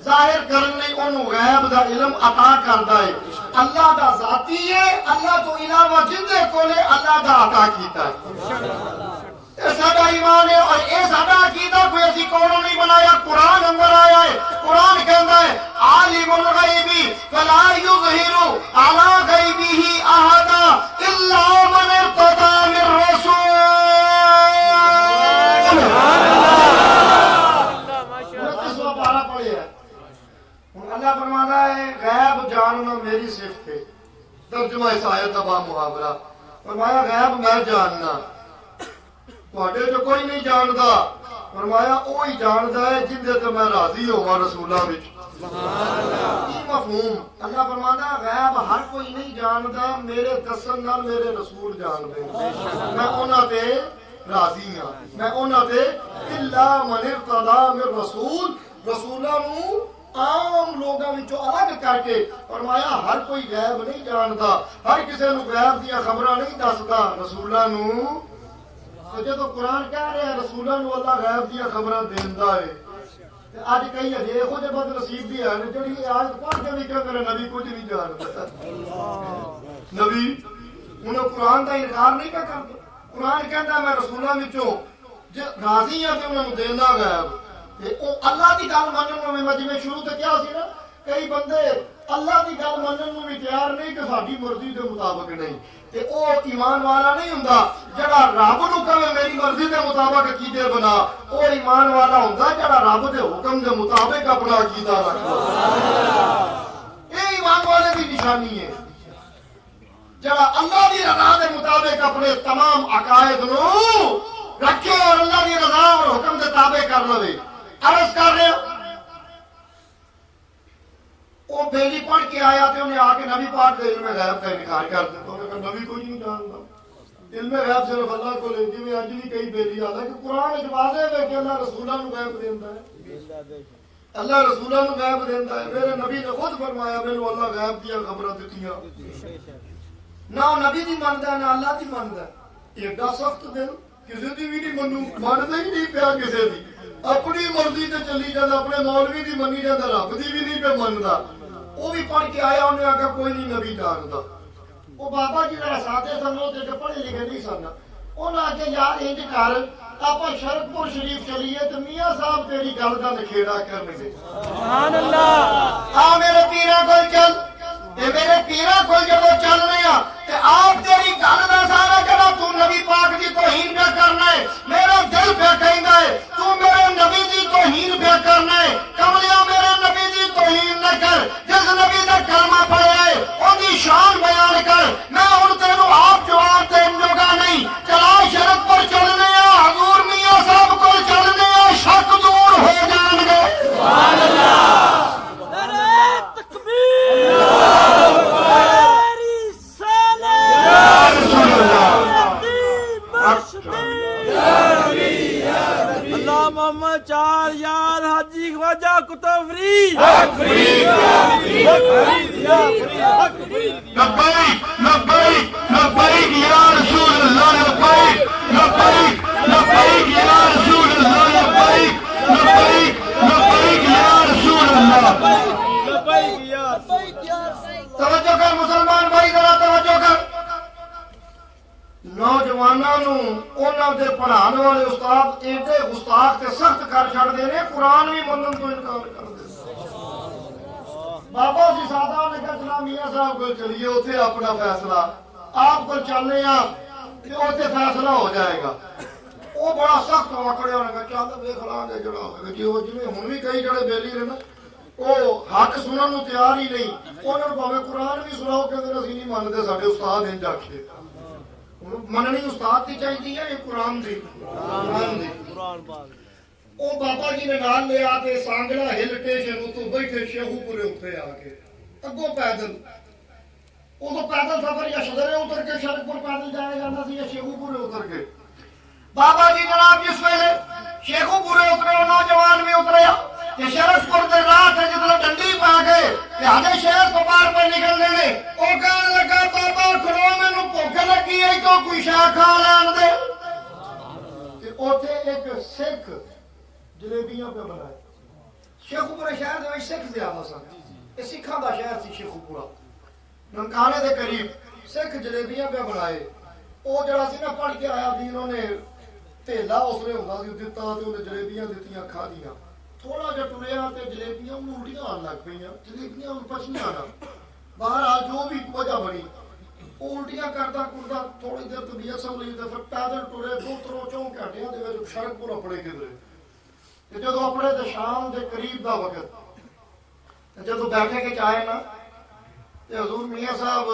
ظاہر کرن لئی اونوں غیب دا علم عطا کردا ہے اللہ دا ذاتی ہے اللہ تو علاوہ جن دے کولے اللہ دا عطا کیتا ہے اے ساڈا ایمان ہے اور اے ساڈا عقیدہ کوئی اسی کونوں نہیں بنایا قرآن اندر آیا ہے قرآن کہندا ہے عالم الغیب فلا یظہر علی غیبہ احدا الا من ارتضی من رسول اللہ فرماتا ہے غیب جاننا میری صفت ہے ترجمہ اس آیت کا با محاورہ فرمایا غیب میں جاننا تواڈے جو کوئی نہیں جاندا فرمایا وہی جاندا ہے جن دے تے میں راضی ہوا رسولاں وچ سبحان اللہ یہ مفہوم اللہ فرماتا ہے غیب ہر کوئی نہیں جاندا میرے دسن نال میرے رسول جاندے میں انہاں تے راضی ہاں میں انہاں تے الا من ارتضی من رسول رسولاں نو عام لوگاں وچوں الگ کر کے فرمایا ہر کوئی غیب نہیں جاندا ہر کسی نو غیب دیاں خبراں نہیں دسدا رسولاں نو جدو قرآن کہہ رہے ہیں رسولاں نو اللہ غیب دیاں خبراں دیندا ہے تے اج کئی ہجے ایہو جے بد نصیب بھی ہیں جڑی آج پڑھ کے بھی کہندے نبی کچھ نہیں جاندا نبی انہاں قرآن دا انکار نہیں کرتے قرآن کہندا میں رسولاں وچوں راضی ہاں تے انہاں نو دیندا غیب تے او اللہ دی گل منن نوں میں جویں شروع تے کیا سی نا کئی بندے اللہ دی گل منن نوں بھی تیار نہیں کہ ساڈی مرضی دے مطابق نہیں تے او ایمان والا نہیں ہوندا جڑا رب نو کہے میری مرضی دے مطابق عقیدے بنا او ایمان والا ہوندا جڑا رب دے حکم دے مطابق اپنا عقیدہ رکھدا ایمان والے کی نشانی ہے جڑا اللہ دی رضا دے مطابق اپنے تمام عقائد نو رکھے اور اللہ دی رضا اور حکم دے تابع کر لوے. عرض کر رہے وہ بیلی پڑھ کے آیا تو انہیں آ کے نبی پاک دے علم غیب کا انکار کر دیتا. انہوں نے کہا نبی کوئی نہیں جانتا, علم غیب صرف اللہ کو لے. جی میں اج بھی کئی بیلی آتا کہ قرآن وچ واضح ہے کہ اللہ رسولہ نو غیب دیندا ہے, اللہ رسولہ نو غیب دیندا ہے. میرے نبی نے خود فرمایا مینوں اللہ غیب دیا خبراں دتیاں. نہ نبی دی مندا نہ اللہ دی مندا. ایڈا سخت دل کسی دی بھی نہیں منوں, مندا ہی نہیں پیا کسی دی. اپنی مرضی تے چلی جاندا, اپنے مولوی دی منی جاندا, رب دی بھی نہیں پہ مندا. وہ بھی پڑھ کے آیا, انہیں آخیا کوئی نہیں نبی جاندا. وہ بابا جی میرا ساتھی سن, وہ تے پڑھے لکھے نہیں سن. انہوں نے آخیا یار انج کر آپ شرک پور شریف چلیے تو میاں صاحب تیری گل کا نکھیڑا کرنگے. سبحان اللہ. آ میرے پیراں کول چل, تے میرے پیراں کول جدوں چل رہے ہیں تے آپ تیری گل دا سارا جڑا تو نبی پاک دی توہین پہ کرنا ہے, میرا دل پہ کہندا ہے تو میرے نبی دی توہین پہ کرنا ہے. کملیا میرے نبی دی توہین نہ کر, جس نبی دا کلمہ پڑھیا ہے اون دی شان بیان کر. میں ہن تینوں آپ جواب دین جوگا نہیں. چلا شرک پر چلنے حضور میاں صاحب کو چلنے شک دور ہو جان گے. سبحان اللہ. نعرہ تکبیر, میری صالح یا رسول اللہ, اللہ محمد چار یار حاجی خواجہ کتب فرید. لبیک لبیک لبیک یا رسول اللہ, لبیک لبیک لبیک یا رسول اللہ, لبیک لبیک لبیک یا رسول اللہ. توجہ کر مسلمان بھائی, ذرا توجہ کر. نوجوانوں نو انہاں دے پڑھان والے استاد ایڈے گستاخ تے سخت کر چھڑدے نے, قرآن بھی منن تو انکار کر دے. بابا جی سادہ نے کہا چلا میاں صاحب کو چلیے, اوتھے اپنا فیصلہ آپ کو چلنے تے اوتھے فیصلہ ہو جائے گا. وہ بڑا سخت آکڑیا, انہوں نے کہا چل ویکھ لاں گے جڑا ہوگا. جی وہ جویں ہن بھی کئی جڑے بیلی نے نا وہ حق سنن نوں تیار ہی نہیں. انہاں نوں بھاویں قرآن بھی سناؤ کہ اسی نہیں منتے, ساڈے استاد انج آکھے. مننی استاد دی چاہیے ہے, یہ قرآن دی قرآن دی. وہ بابا جی نے نال لے آ کے سانگڑا ہل ٹیشن تو بیٹھے شیخو پورے اتنے آ کے اگوں پیدل. ادو پیدل سفر یا شدرے اتر کے شرک پور پیدل جایا جاتا سی, یا شیخو پورے اتر کے. بابا جی جناب جس ویلے شیخو پورے اترے, نوجوان بھی اتریا کہ شرک پور دے راہ تے جتنا ڈنڈی پا گئے کہ ہجے شہر تو باہر پہ نکلنے نے. وہ کہنے لگا بابا کھڑو مینوں بھوک لگی ہے تو کوئی شاہ کھا لین دے. تے اوتھے ایک سکھ جلیبیاں پہ بنائے. شیخو پورے شہر دے وچ سکھ زیادہ سن, یہ سکھاں دا شہر سی شیخو پورا. ننکانے دے قریب سکھ جلیبیاں پہ بنائے. وہ جڑا سی نا پڑھ کے آیا بھی, انہوں نے تیلا اس نے ہوندا سی دتا تے انہیں جلیبیاں دتیاں کھا دیاں. تھوڑا جا ٹریا تے جلیبیاں انہوں الٹیاں آن لگ پئیاں, جلیبیاں انہوں پچیاں نہ. بہرحال جو بھی وجہ بنی وہ الٹیاں کردا کردا تھوڑی دیر طبیعت سنبھلی تے پھر پیدل ٹرے 2-3 گھنٹیاں دے وچ سڑک پور اپڑے کدھر. تے جدوں اپڑے تے شام دے قریب دا وقت جدوں بیٹھے کے چاہے نا تے حضور میاں صاحب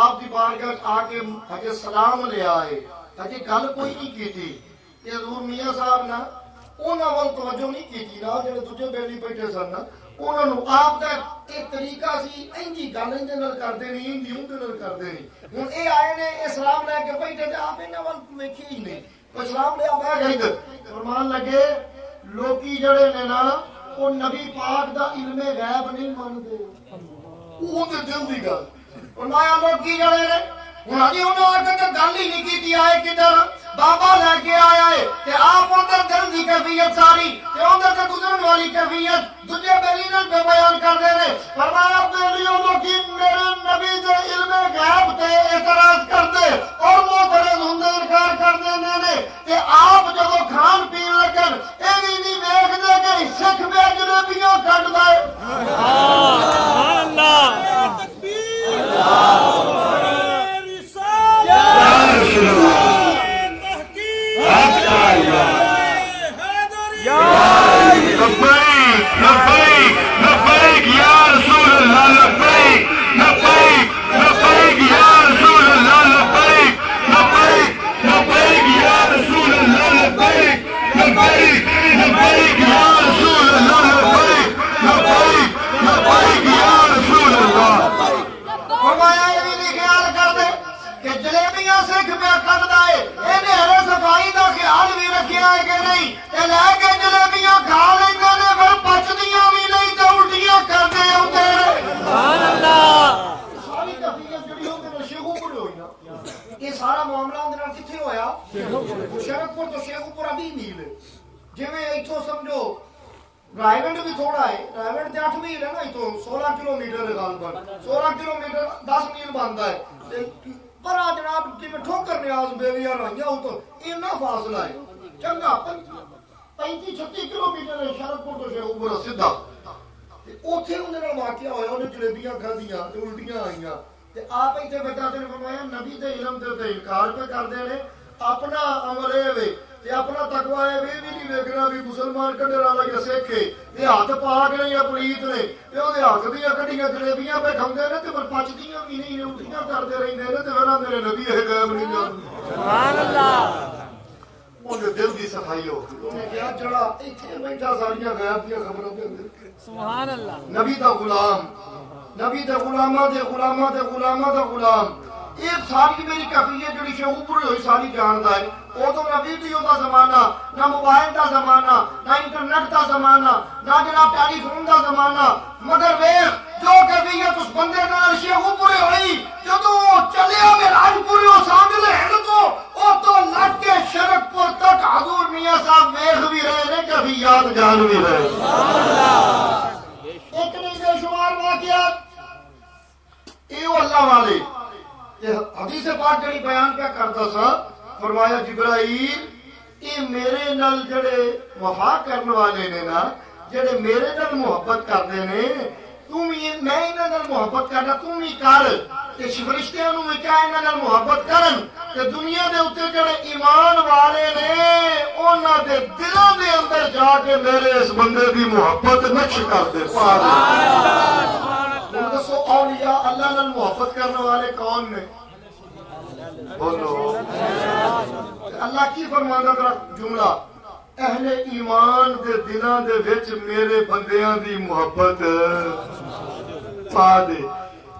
آپ دی بارگاہ آ کے ہجے سلام لے آئے, ہجے گل کوئی نہیں کیتی. تے حضور میاں صاحب نا انہاں ول توجہ نہیں کیتی نا, جڑے دوجے بیلی بیٹھے سن نا انہاں نوں آپ دا ایک طریقہ سی, انجی گل اندے نال کردے نہیں, انجی اون دے نال کردے نہیں. ہن اے آئے نے اسلام لے کے بیٹھے تے آپ انہاں ول ویکھی ہی نہیں. اسلام لے آ گئے ادھر فرمان لگے لوکی جڑے نے نا وہ نبی پاک دا علم غیب نہیں مانتے, اون دے دل دی گل. فرمایا لوکی جڑے نے ہن جی انہاں آ کے گل ہی نہیں کیتی, آئے کدھر بابا لے کے آیا ہے تے آپ اندر دل دی کیفیت ساری تے اندر تے گزرن والی کیفیت دوجے بیلی نال پہ بیان کر دے نے. فرمایا بیلیوں لوکی میرے نبی دے علم غیب تے اعتراض کر دے اور معترض ہوندے انکار کر دے نے. تے آپ جدوں کھان پین لگن اے وی نہیں ویکھدے کہ سکھ بے جلیبیاں کڈدا ہے. سبحان اللہ. تکبیر, لبیک لبیک لبیک یا رسول اللہ, لبیک ਸ਼ੇਖੂਪੁਰਾ 20 ਮੀਲ ਹੈ। ਜਿਵੇਂ ਇੱਥੋਂ ਸਮਝੋ ਰਾਏਗੰਜ ਵੀ ਥੋੜਾ ਹੈ, ਰਾਏਗੰਜ ਤੇ 8 ਮੀਲ ਹੈ ਨਾ, ਇੱਥੋਂ 16 ਕਿਲੋਮੀਟਰ ਹੈ ਗਾਲਬਨ, 16 ਕਿਲੋਮੀਟਰ 10 ਮੀਲ ਬਣਦਾ ਹੈ। ਤੇ ਪਰ ਆ ਜਨਾਬ ਜਿਵੇਂ ਠੋਕਰ ਨਿਆਜ਼ ਬੇਵੀਆਂ ਰਹੀਆਂ ਉਹ ਤੋਂ ਇੰਨਾ ਫਾਸਲਾ ਹੈ ਚੰਗਾ 35-36 ਕਿਲੋਮੀਟਰ ਹੈ ਸ਼ਰਕਪੁਰ ਤੋਂ ਸ਼ੇਖੂਪੁਰਾ ਸਿੱਧਾ। ਤੇ ਉੱਥੇ ਉਹਦੇ ਨਾਲ ਵਾਕਿਆ ਹੋਇਆ, ਉਹਨੇ ਜਲੇਬੀਆਂ ਖਾਧੀਆਂ ਤੇ ਉਲਟੀਆਂ ਆਈਆਂ ਤੇ ਆਪ ਇੱਥੇ ਬੈਠਾ ਤੇ ਫਰਮਾਇਆ ਨਬੀ ਦੇ ਇਲਮ ਦੇ ਉੱਤੇ ਇਨਕਾਰ ਪੇ ਕਰਦੇ ਨੇ, ਆਪਣਾ ਅਮਲ ਇਹ ਵੇ ਤੇ ਆਪਣਾ ਤਕਵਾ ਇਹ ਵੀ ਨਹੀਂ ਵੇਖਣਾ ਵੀ ਮੁਸਲਮਾਨ ਕੱਢਣ ਵਾਲਾ ਜਾਂ ਸਿੱਖ ਇਹ ਹੱਥ ਪਾਕ ਨੇ ਜਾਂ ਪਲੀਤ ਨੇ, ਤੇ ਉਹਦੇ ਹੱਥ ਦੀਆਂ ਕੱਢੀਆਂ ਜਲੇਬੀਆਂ ਪੇ ਖਾਂਦੇ ਨੇ ਤੇ ਪਰ ਪਚਦੀਆਂ ਵੀ ਨਹੀਂ, ਉਲਟੀਆਂ ਕਰਦੇ ਰਹਿੰਦੇ ਨੇ ਤੇ ਫਿਰ ਮੇਰੇ ਨਬੀ ਇਹ ਗਾਇਬ ਨਹੀਂ ਜਾਂਦੇ। ਸੁਭਾਨ ਅੱਲਾਹ। ਉਹਦੇ ਦਿਲ ਦੀ ਸਫਾਈ ਹੋ ਗਈ, ਉਹਨੇ ਕਿਹਾ ਜਿਹੜਾ ਇੱਥੇ ਬੈਠਾ ਸਾਰੀਆਂ ਗਾਇਬ ਦੀਆਂ ਖਬਰਾਂ ਦੇ ਸੁਭਾਨ ਅੱਲਾਹ, ਨਬੀ ਦਾ ਗੁਲਾਮ, ਨਬੀ ਦੇ ਗੁਲਾਮਾਂ ਦੇ ਗੁਲਾਮਾਂ ਦੇ ਗੁਲਾਮਾਂ ਦਾ ਗੁਲਾਮ। ਇਹ ਸਾਰੀ ਮੇਰੀ ਕਫੀਅਤ ਜਿਹੜੀ ਸ਼ੇਖੂਪੁਰ ਹੋਈ ਸਾਰੀ ਜਾਣਦਾ ਹੈ। ਉਦੋਂ ਨਾ ਵੀਡੀਓ ਦਾ ਜ਼ਮਾਨਾ, ਨਾ ਮੋਬਾਈਲ ਦਾ ਜ਼ਮਾਨਾ, ਨਾ ਇੰਟਰਨੈਟ ਦਾ ਜ਼ਮਾਨਾ, ਨਾ ਜਨਾਬ ਟੈਲੀਫੋਨ ਦਾ ਜ਼ਮਾਨਾ, ਮਗਰ ਵੇਖ ਜੋ ਕਫੀਅਤ ਉਸ ਬੰਦੇ ਨਾਲ ਸ਼ੇਖੂਪੁਰ ਹੋਈ ਜਦੋਂ ਚੱਲਿਆ ਮਿਰਾਜਪੁਰ ਸਾਹਮਣੇ ਹੈਣ ਤੋਂ ਲੱਗ ਕੇ ਸ਼ਰਕਪੁਰ ਤੱਕ ਹਜ਼ੂਰ ਮੀਆਂ ਸਾਹਿਬ ਵੇਖ ਵੀ ਰਹੇ ਨੇ, ਕਫੀਅਤ ਜਾਣ ਵੀ ਰਹੇ। ਇੱਕ ਨਹੀਂ ਬੇਸ਼ੁਮਾਰ ਵਾਕਿਆਤ ਇਹ ਅੱਲਾਹ ਵਾਲੇ حدیث پاک جڑی بیان کیا کرتا سا، فرمایا جبرائیل یہ میرے نال جڑے وفا کرنے والے نے نا، جڑے میرے نال محبت کرتے نے، میں انہاں نال محبت کرنا تم ہی کر تے فرشتیاں نوں بھی کہہ انہاں نال محبت کرن تے دنیا دے اوتے جڑے ایمان والے نے انہاں دے دلاں دے اندر جا کے میرے اس بندے دی محبت نقش کر دے پا دے۔ دسو اولیاء اللہ نال محبت کرنے والے کون نے؟ بولو اللہ کی فرماندا تھا جملہ، اہل ایمان دے دلاں دے وچ میرے بندیاں دی محبت پا دے۔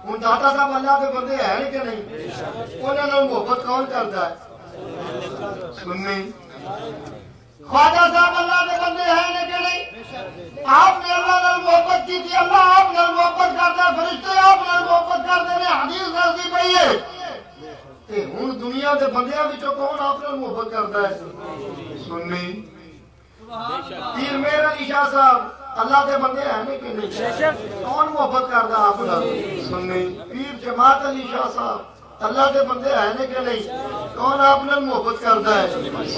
ہن داتا صاحب اللہ دے بندے ہیں کہ نہیں؟ انہاں نال محبت کون کردا ہے؟ سنی خواجہ صاحب اللہ دے بندے ہیں کہ نہیں؟ آپ نے اللہ نال محبت کی تھی، اللہ آپ نال محبت کرتا ہے، فرشتے آپ نال محبت کرتے ہیں، حدیث دسدی پئی ہے۔ تے ہن دنیا دے بندیاں وچوں کون آپ نال محبت کرتا ہے؟ سنی پیر میر علی شاہ صاحب اللہ دے بندے ہیں کہ نہیں؟ کون محبت کرتا آپ نال؟ سنی پیر جماعت علی شاہ صاحب اللہ دے بندے ہیں کہ نہیں؟ کون آپ نال محبت کرتا ہے؟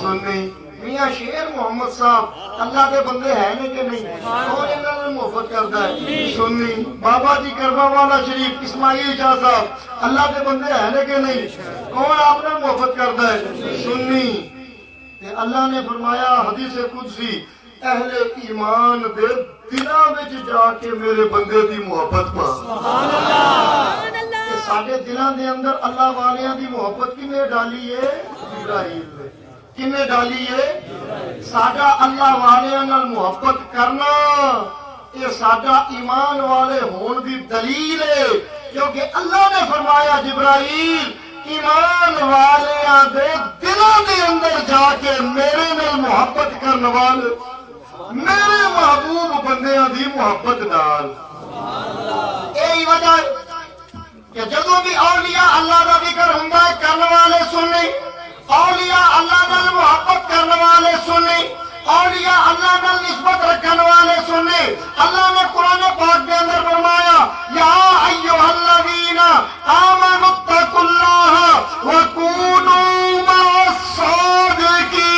سنی میاں شیر محمد صاحب اللہ دے بندے ہیں کہ نہیں؟ کون انہاں نال محبت کرتا ہے؟ سنی بابا جی کرما والا شریف اسماعیل شاہ صاحب اللہ دے بندے ہیں کہ نہیں؟ کون آپ نال محبت کرتا ہے؟ سنی تے اللہ نے فرمایا حدیث قدسی اہل ایمان دے دلاں وچ جا کے میرے بندے دی محبت پا۔ سبحان اللہ۔ ساڈے دلاں دے اندر اللہ والیاں دی محبت کنے ڈالی ہے؟ جبرائیل نے۔ کنے ڈالی ہے؟ ساڈا اللہ والیاں نال محبت کرنا یہ ساڈا ایمان والے ہون دی دلیل ہے، کیونکہ اللہ نے فرمایا جبرائیل ایمان والیاں دے دلاں دے اندر جا کے میرے نال محبت کرنے والے میرے محبوب بندیاں دی محبت نال۔ یہی وجہ ہے کہ جدوں بھی اولیاء اللہ دا ذکر ہوندا ہے کرنے والے سنی، اولیاء اللہ نال محبت کرنے والے سنی، اولیاء اللہ نال نسبت رکھنے والے سنی۔ اللہ نے قرآن پاک کے اندر فرمایا یا ایھا الذین آمنوا اتقوا اللہ وکونوا مع الصادقین۔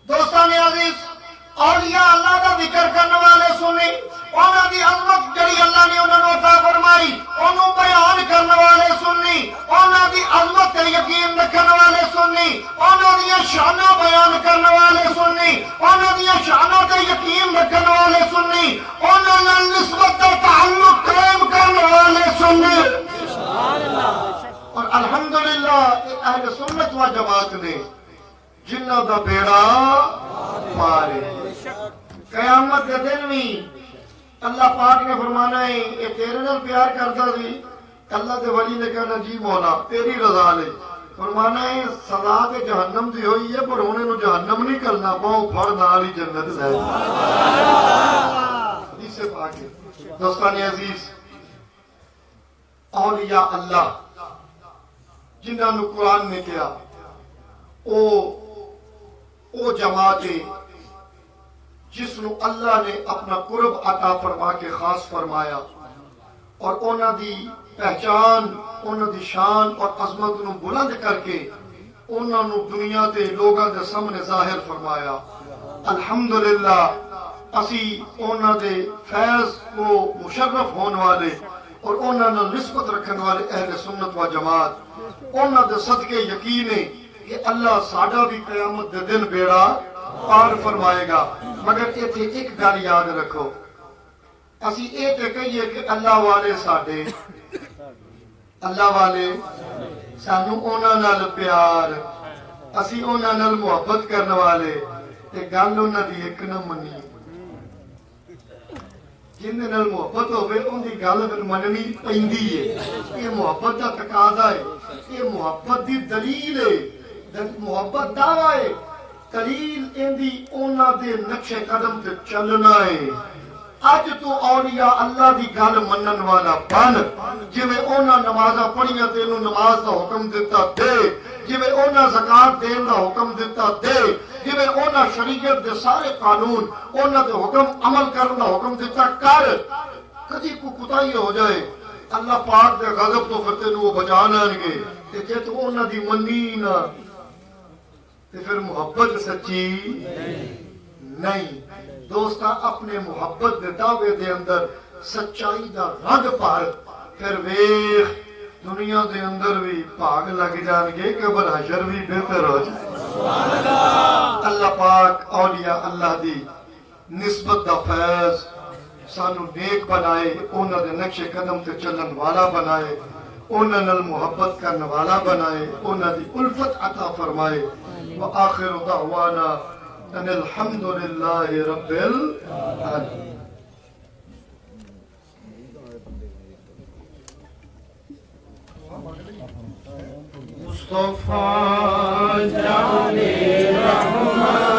دوستان عزیز اولیاء اللہ کا ذکر کرنے والے سنی، انہاں دی عظمت جڑی اللہ نے انہاں نوں عطا فرمائی انہوں بیان کرنے والے سنی، انہاں دی عظمت تے یقین رکھنے والے سنی، انہاں دی شاناں بیان کرنے والے سنی، انہاں دی شاناں تے یقین رکھنے والے سنی، انہاں نال نسبت تے تعلق قائم کرنے والے سنی۔ اور الحمدللہ اہل سنت و جماعت نے جنہ دا بیڑا پارے قیامت کے دن بھی اللہ پاک نے فرمانا ہے یہ تیرے نال پیار کرتا سی اللہ دے ولی نے کہنا جی مولا تیری رضا لے فرمانا ہے سزا تے جہنم دی ہوئی ہے پر انہیں نو جہنم نہیں کرنا پاؤ پھڑ نال ہی جنت لے حدیث پاک ہے دوستان عزیز اولیاء اللہ جنہاں نو قرآن نے کیا او جماعت جس نو اللہ نے اپنا قرب عطا فرما کے خاص فرمایا اور انہاں دی پہچان انہاں دی شان اور عظمت نو بلند کر کے انہاں نو دنیا تے لوگاں دے سامنے ظاہر فرمایا الحمدللہ اسی انہاں دے فیض کو مشرف ہون والے اور انہاں نال نسبت رکھن والے اہل سنت و جماعت انہاں دے صدقے یقین ہے کہ اللہ ساڈا بھی قیامت دے دن بیڑا پار فرمائے گا مگر ایتھے ایک گل یاد رکھو اسی اے تے کہیے کہ اللہ والے ساڈے اللہ والے سانو انہاں نال پیار اسی انہاں نال محبت کرنے والے تے گل انہاں دی ایک نہ منی جن دے نال محبت ہوے ان دی گل پھر مننی پیندی ہے یہ محبت دا تقاضا ہے یہ محبت دی دلیل ہے محبت دعویٰ ہے دلیل اندی اونا دے نقش قدم تے چلنا ہے اج تو اولیاء اللہ دی گل منن والا بن جویں اونا نمازاں پڑھیاں تے انہوں نماز دا حکم دیتا دے جویں اونا زکات دین دا حکم دیتا دے جویں اونا شریعت دے سارے قانون اونا دے حکم عمل کرن دا حکم دیتا کر کدی کو کوتاہی ہو جائے اللہ پاک دے غضب تو پھر تینوں بچا لین گے تے جے تو اونا دی منی نہ تے پھر محبت سچی نہیں دوستاں اپنے محبت دے دعوے دے اندر سچائی دا رنگ پار پھر ویخ دنیا دے اندر بھی بھاگ لگ جان گے قبر حشر بھی بہتر ہو جائے اللہ پاک اولیاء اللہ دی نسبت دا فیض سانو نیک بنائے انہاں دے نقش قدم تے چلن والا بنائے انہاں نال محبت کرنے والا بنائے انہاں دی الفت عطا فرمائے وآخر دعوانا ان الحمدللہ رب العالمین مصطفیٰ جان رحمت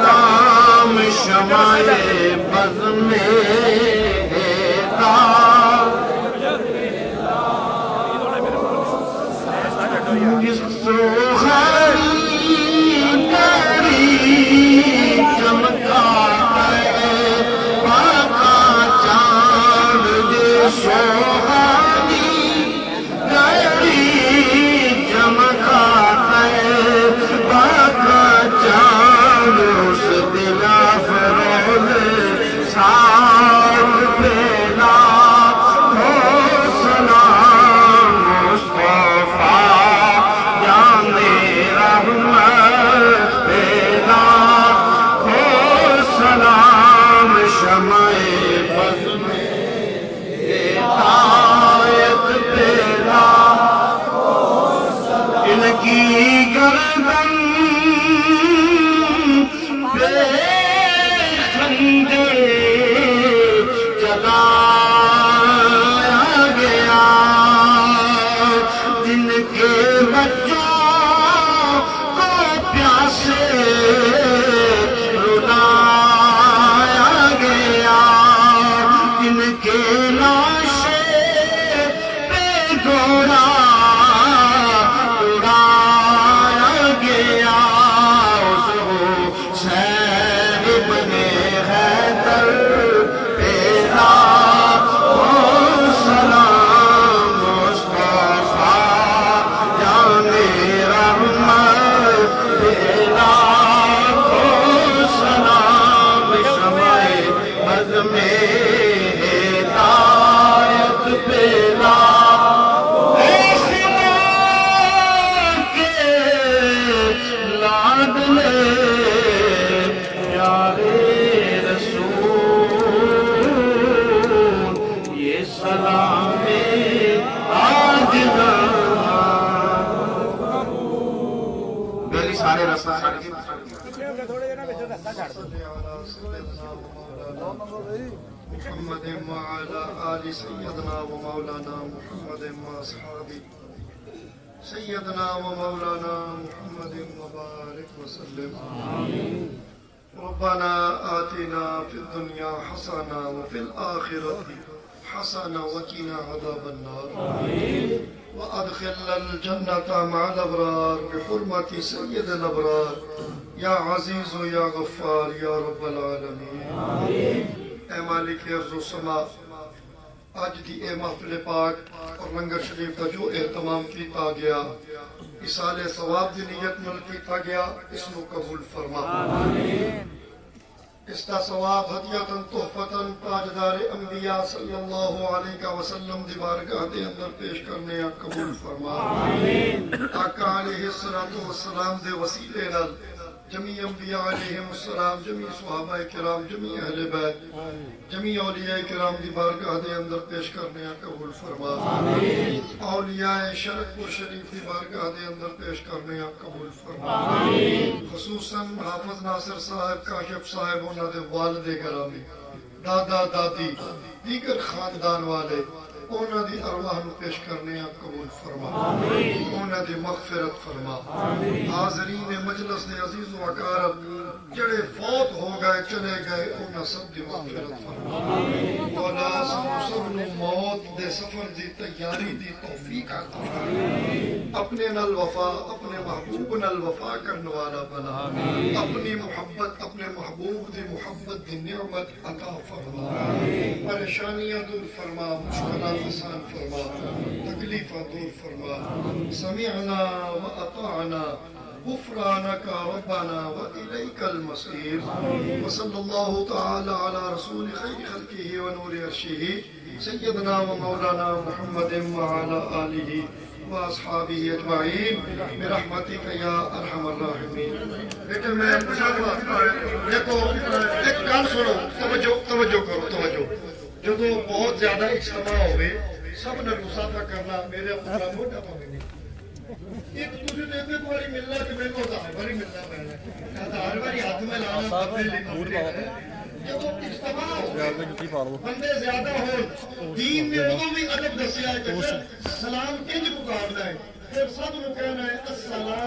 نام شمع بز میں جس سوہری کری چمکا ہے پاکا چاند جس سوہری کری چمکا ہے پاکا چاند اس دلا فروز ساتھ پیلا ہو سلام مصطفیٰ سلام شمع بز میں سارے رستے چھڑ کے محمد وعلى آل سيدنا ومولانا محمد وأصحابه سيدنا ومولانا محمد وبارك وسلم. ربنا آتنا في الدنيا حسنة وفي الآخرة حسنة وقنا عذاب النار. وأدخلنا الجنة مع الأبرار بحرمة سيد الأبرار يا عزيز يا غفار يا رب العالمين. اے مالک ارض و سما، اج دی اے محفل پاک اور لنگر شریف کا جو اہتمام کیتا گیا، اصال ثواب دی نیت نال کیتا گیا، اس نو قبول فرما. اس کا ثواب ہدیتاً تحفتاً تاجدار انبیاء صلی اللہ علیہ وسلم دی بارگاہ دے اندر پیش کرنے یا قبول فرما. آقا علیہ السلام دے وسیلے نال جمیع انبیاء علیہ السلام، جمیع صحابہ کرام، جمیع اہل بیت، جمیع اولیاء کرام دی بارگاہ دے اندر پیش کرنے یا قبول فرما. اولیاء شرک و شریف دی بارگاہ دے اندر پیش کرنے یا قبول فرما. خصوصاً حافظ ناصر صاحب، کاشف صاحب، انہاں دے والد گرامی، دادا دادی، دیگر خاندان والے، انہاں دی ارواح نو پیش کرنے یا قبول فرما. انہاں دی مغفرت فرما. حاضرین مجلس دے عزیز و اقارب جڑے فوت ہو گئے چلے گئے، انہاں سب دی مغفرت فرما. مولا سب نو موت دے سفر دی تیاری دی توفیق عطا فرما. اپنے نال وفا، اپنے محبوب نال وفا کرنے والا بنا. اپنی محبت، اپنے محبوب دی محبت دی نعمت عطا فرما. پریشانیاں دور فرما، مشکلات آسان فرما، تکلیفاں دور فرما. سمعنا وأطعنا غفرانك ربنا وإليك المصير. وصلى الله تعالى على رسول خير خلقه ونور عرشه سيدنا ومولانا محمد وعلى آله وأصحابه أجمعين برحمتك يا أرحم الراحمين. لیکن میں دیکھو ایک گل سنو، توجہ کرو، توجہ. جدو بہت زیادہ اجتماع ہوئے سب نے مسافہ کرنا میرے اپنا موٹا پاوے نہیں. ایک دوسرے نے ایک باری ملنا کہ میں کو ہزار باری ملنا پہنا ہے، ہزار باری ہاتھ میں لانا پتے لکھنے ہے. جب اجتماع ہوئے بندے زیادہ ہو، دین نے وہ بھی ادب دسیا ہے کہ سلام کنج پکارنا ہے، پھر سب نو کہنا ہے السلام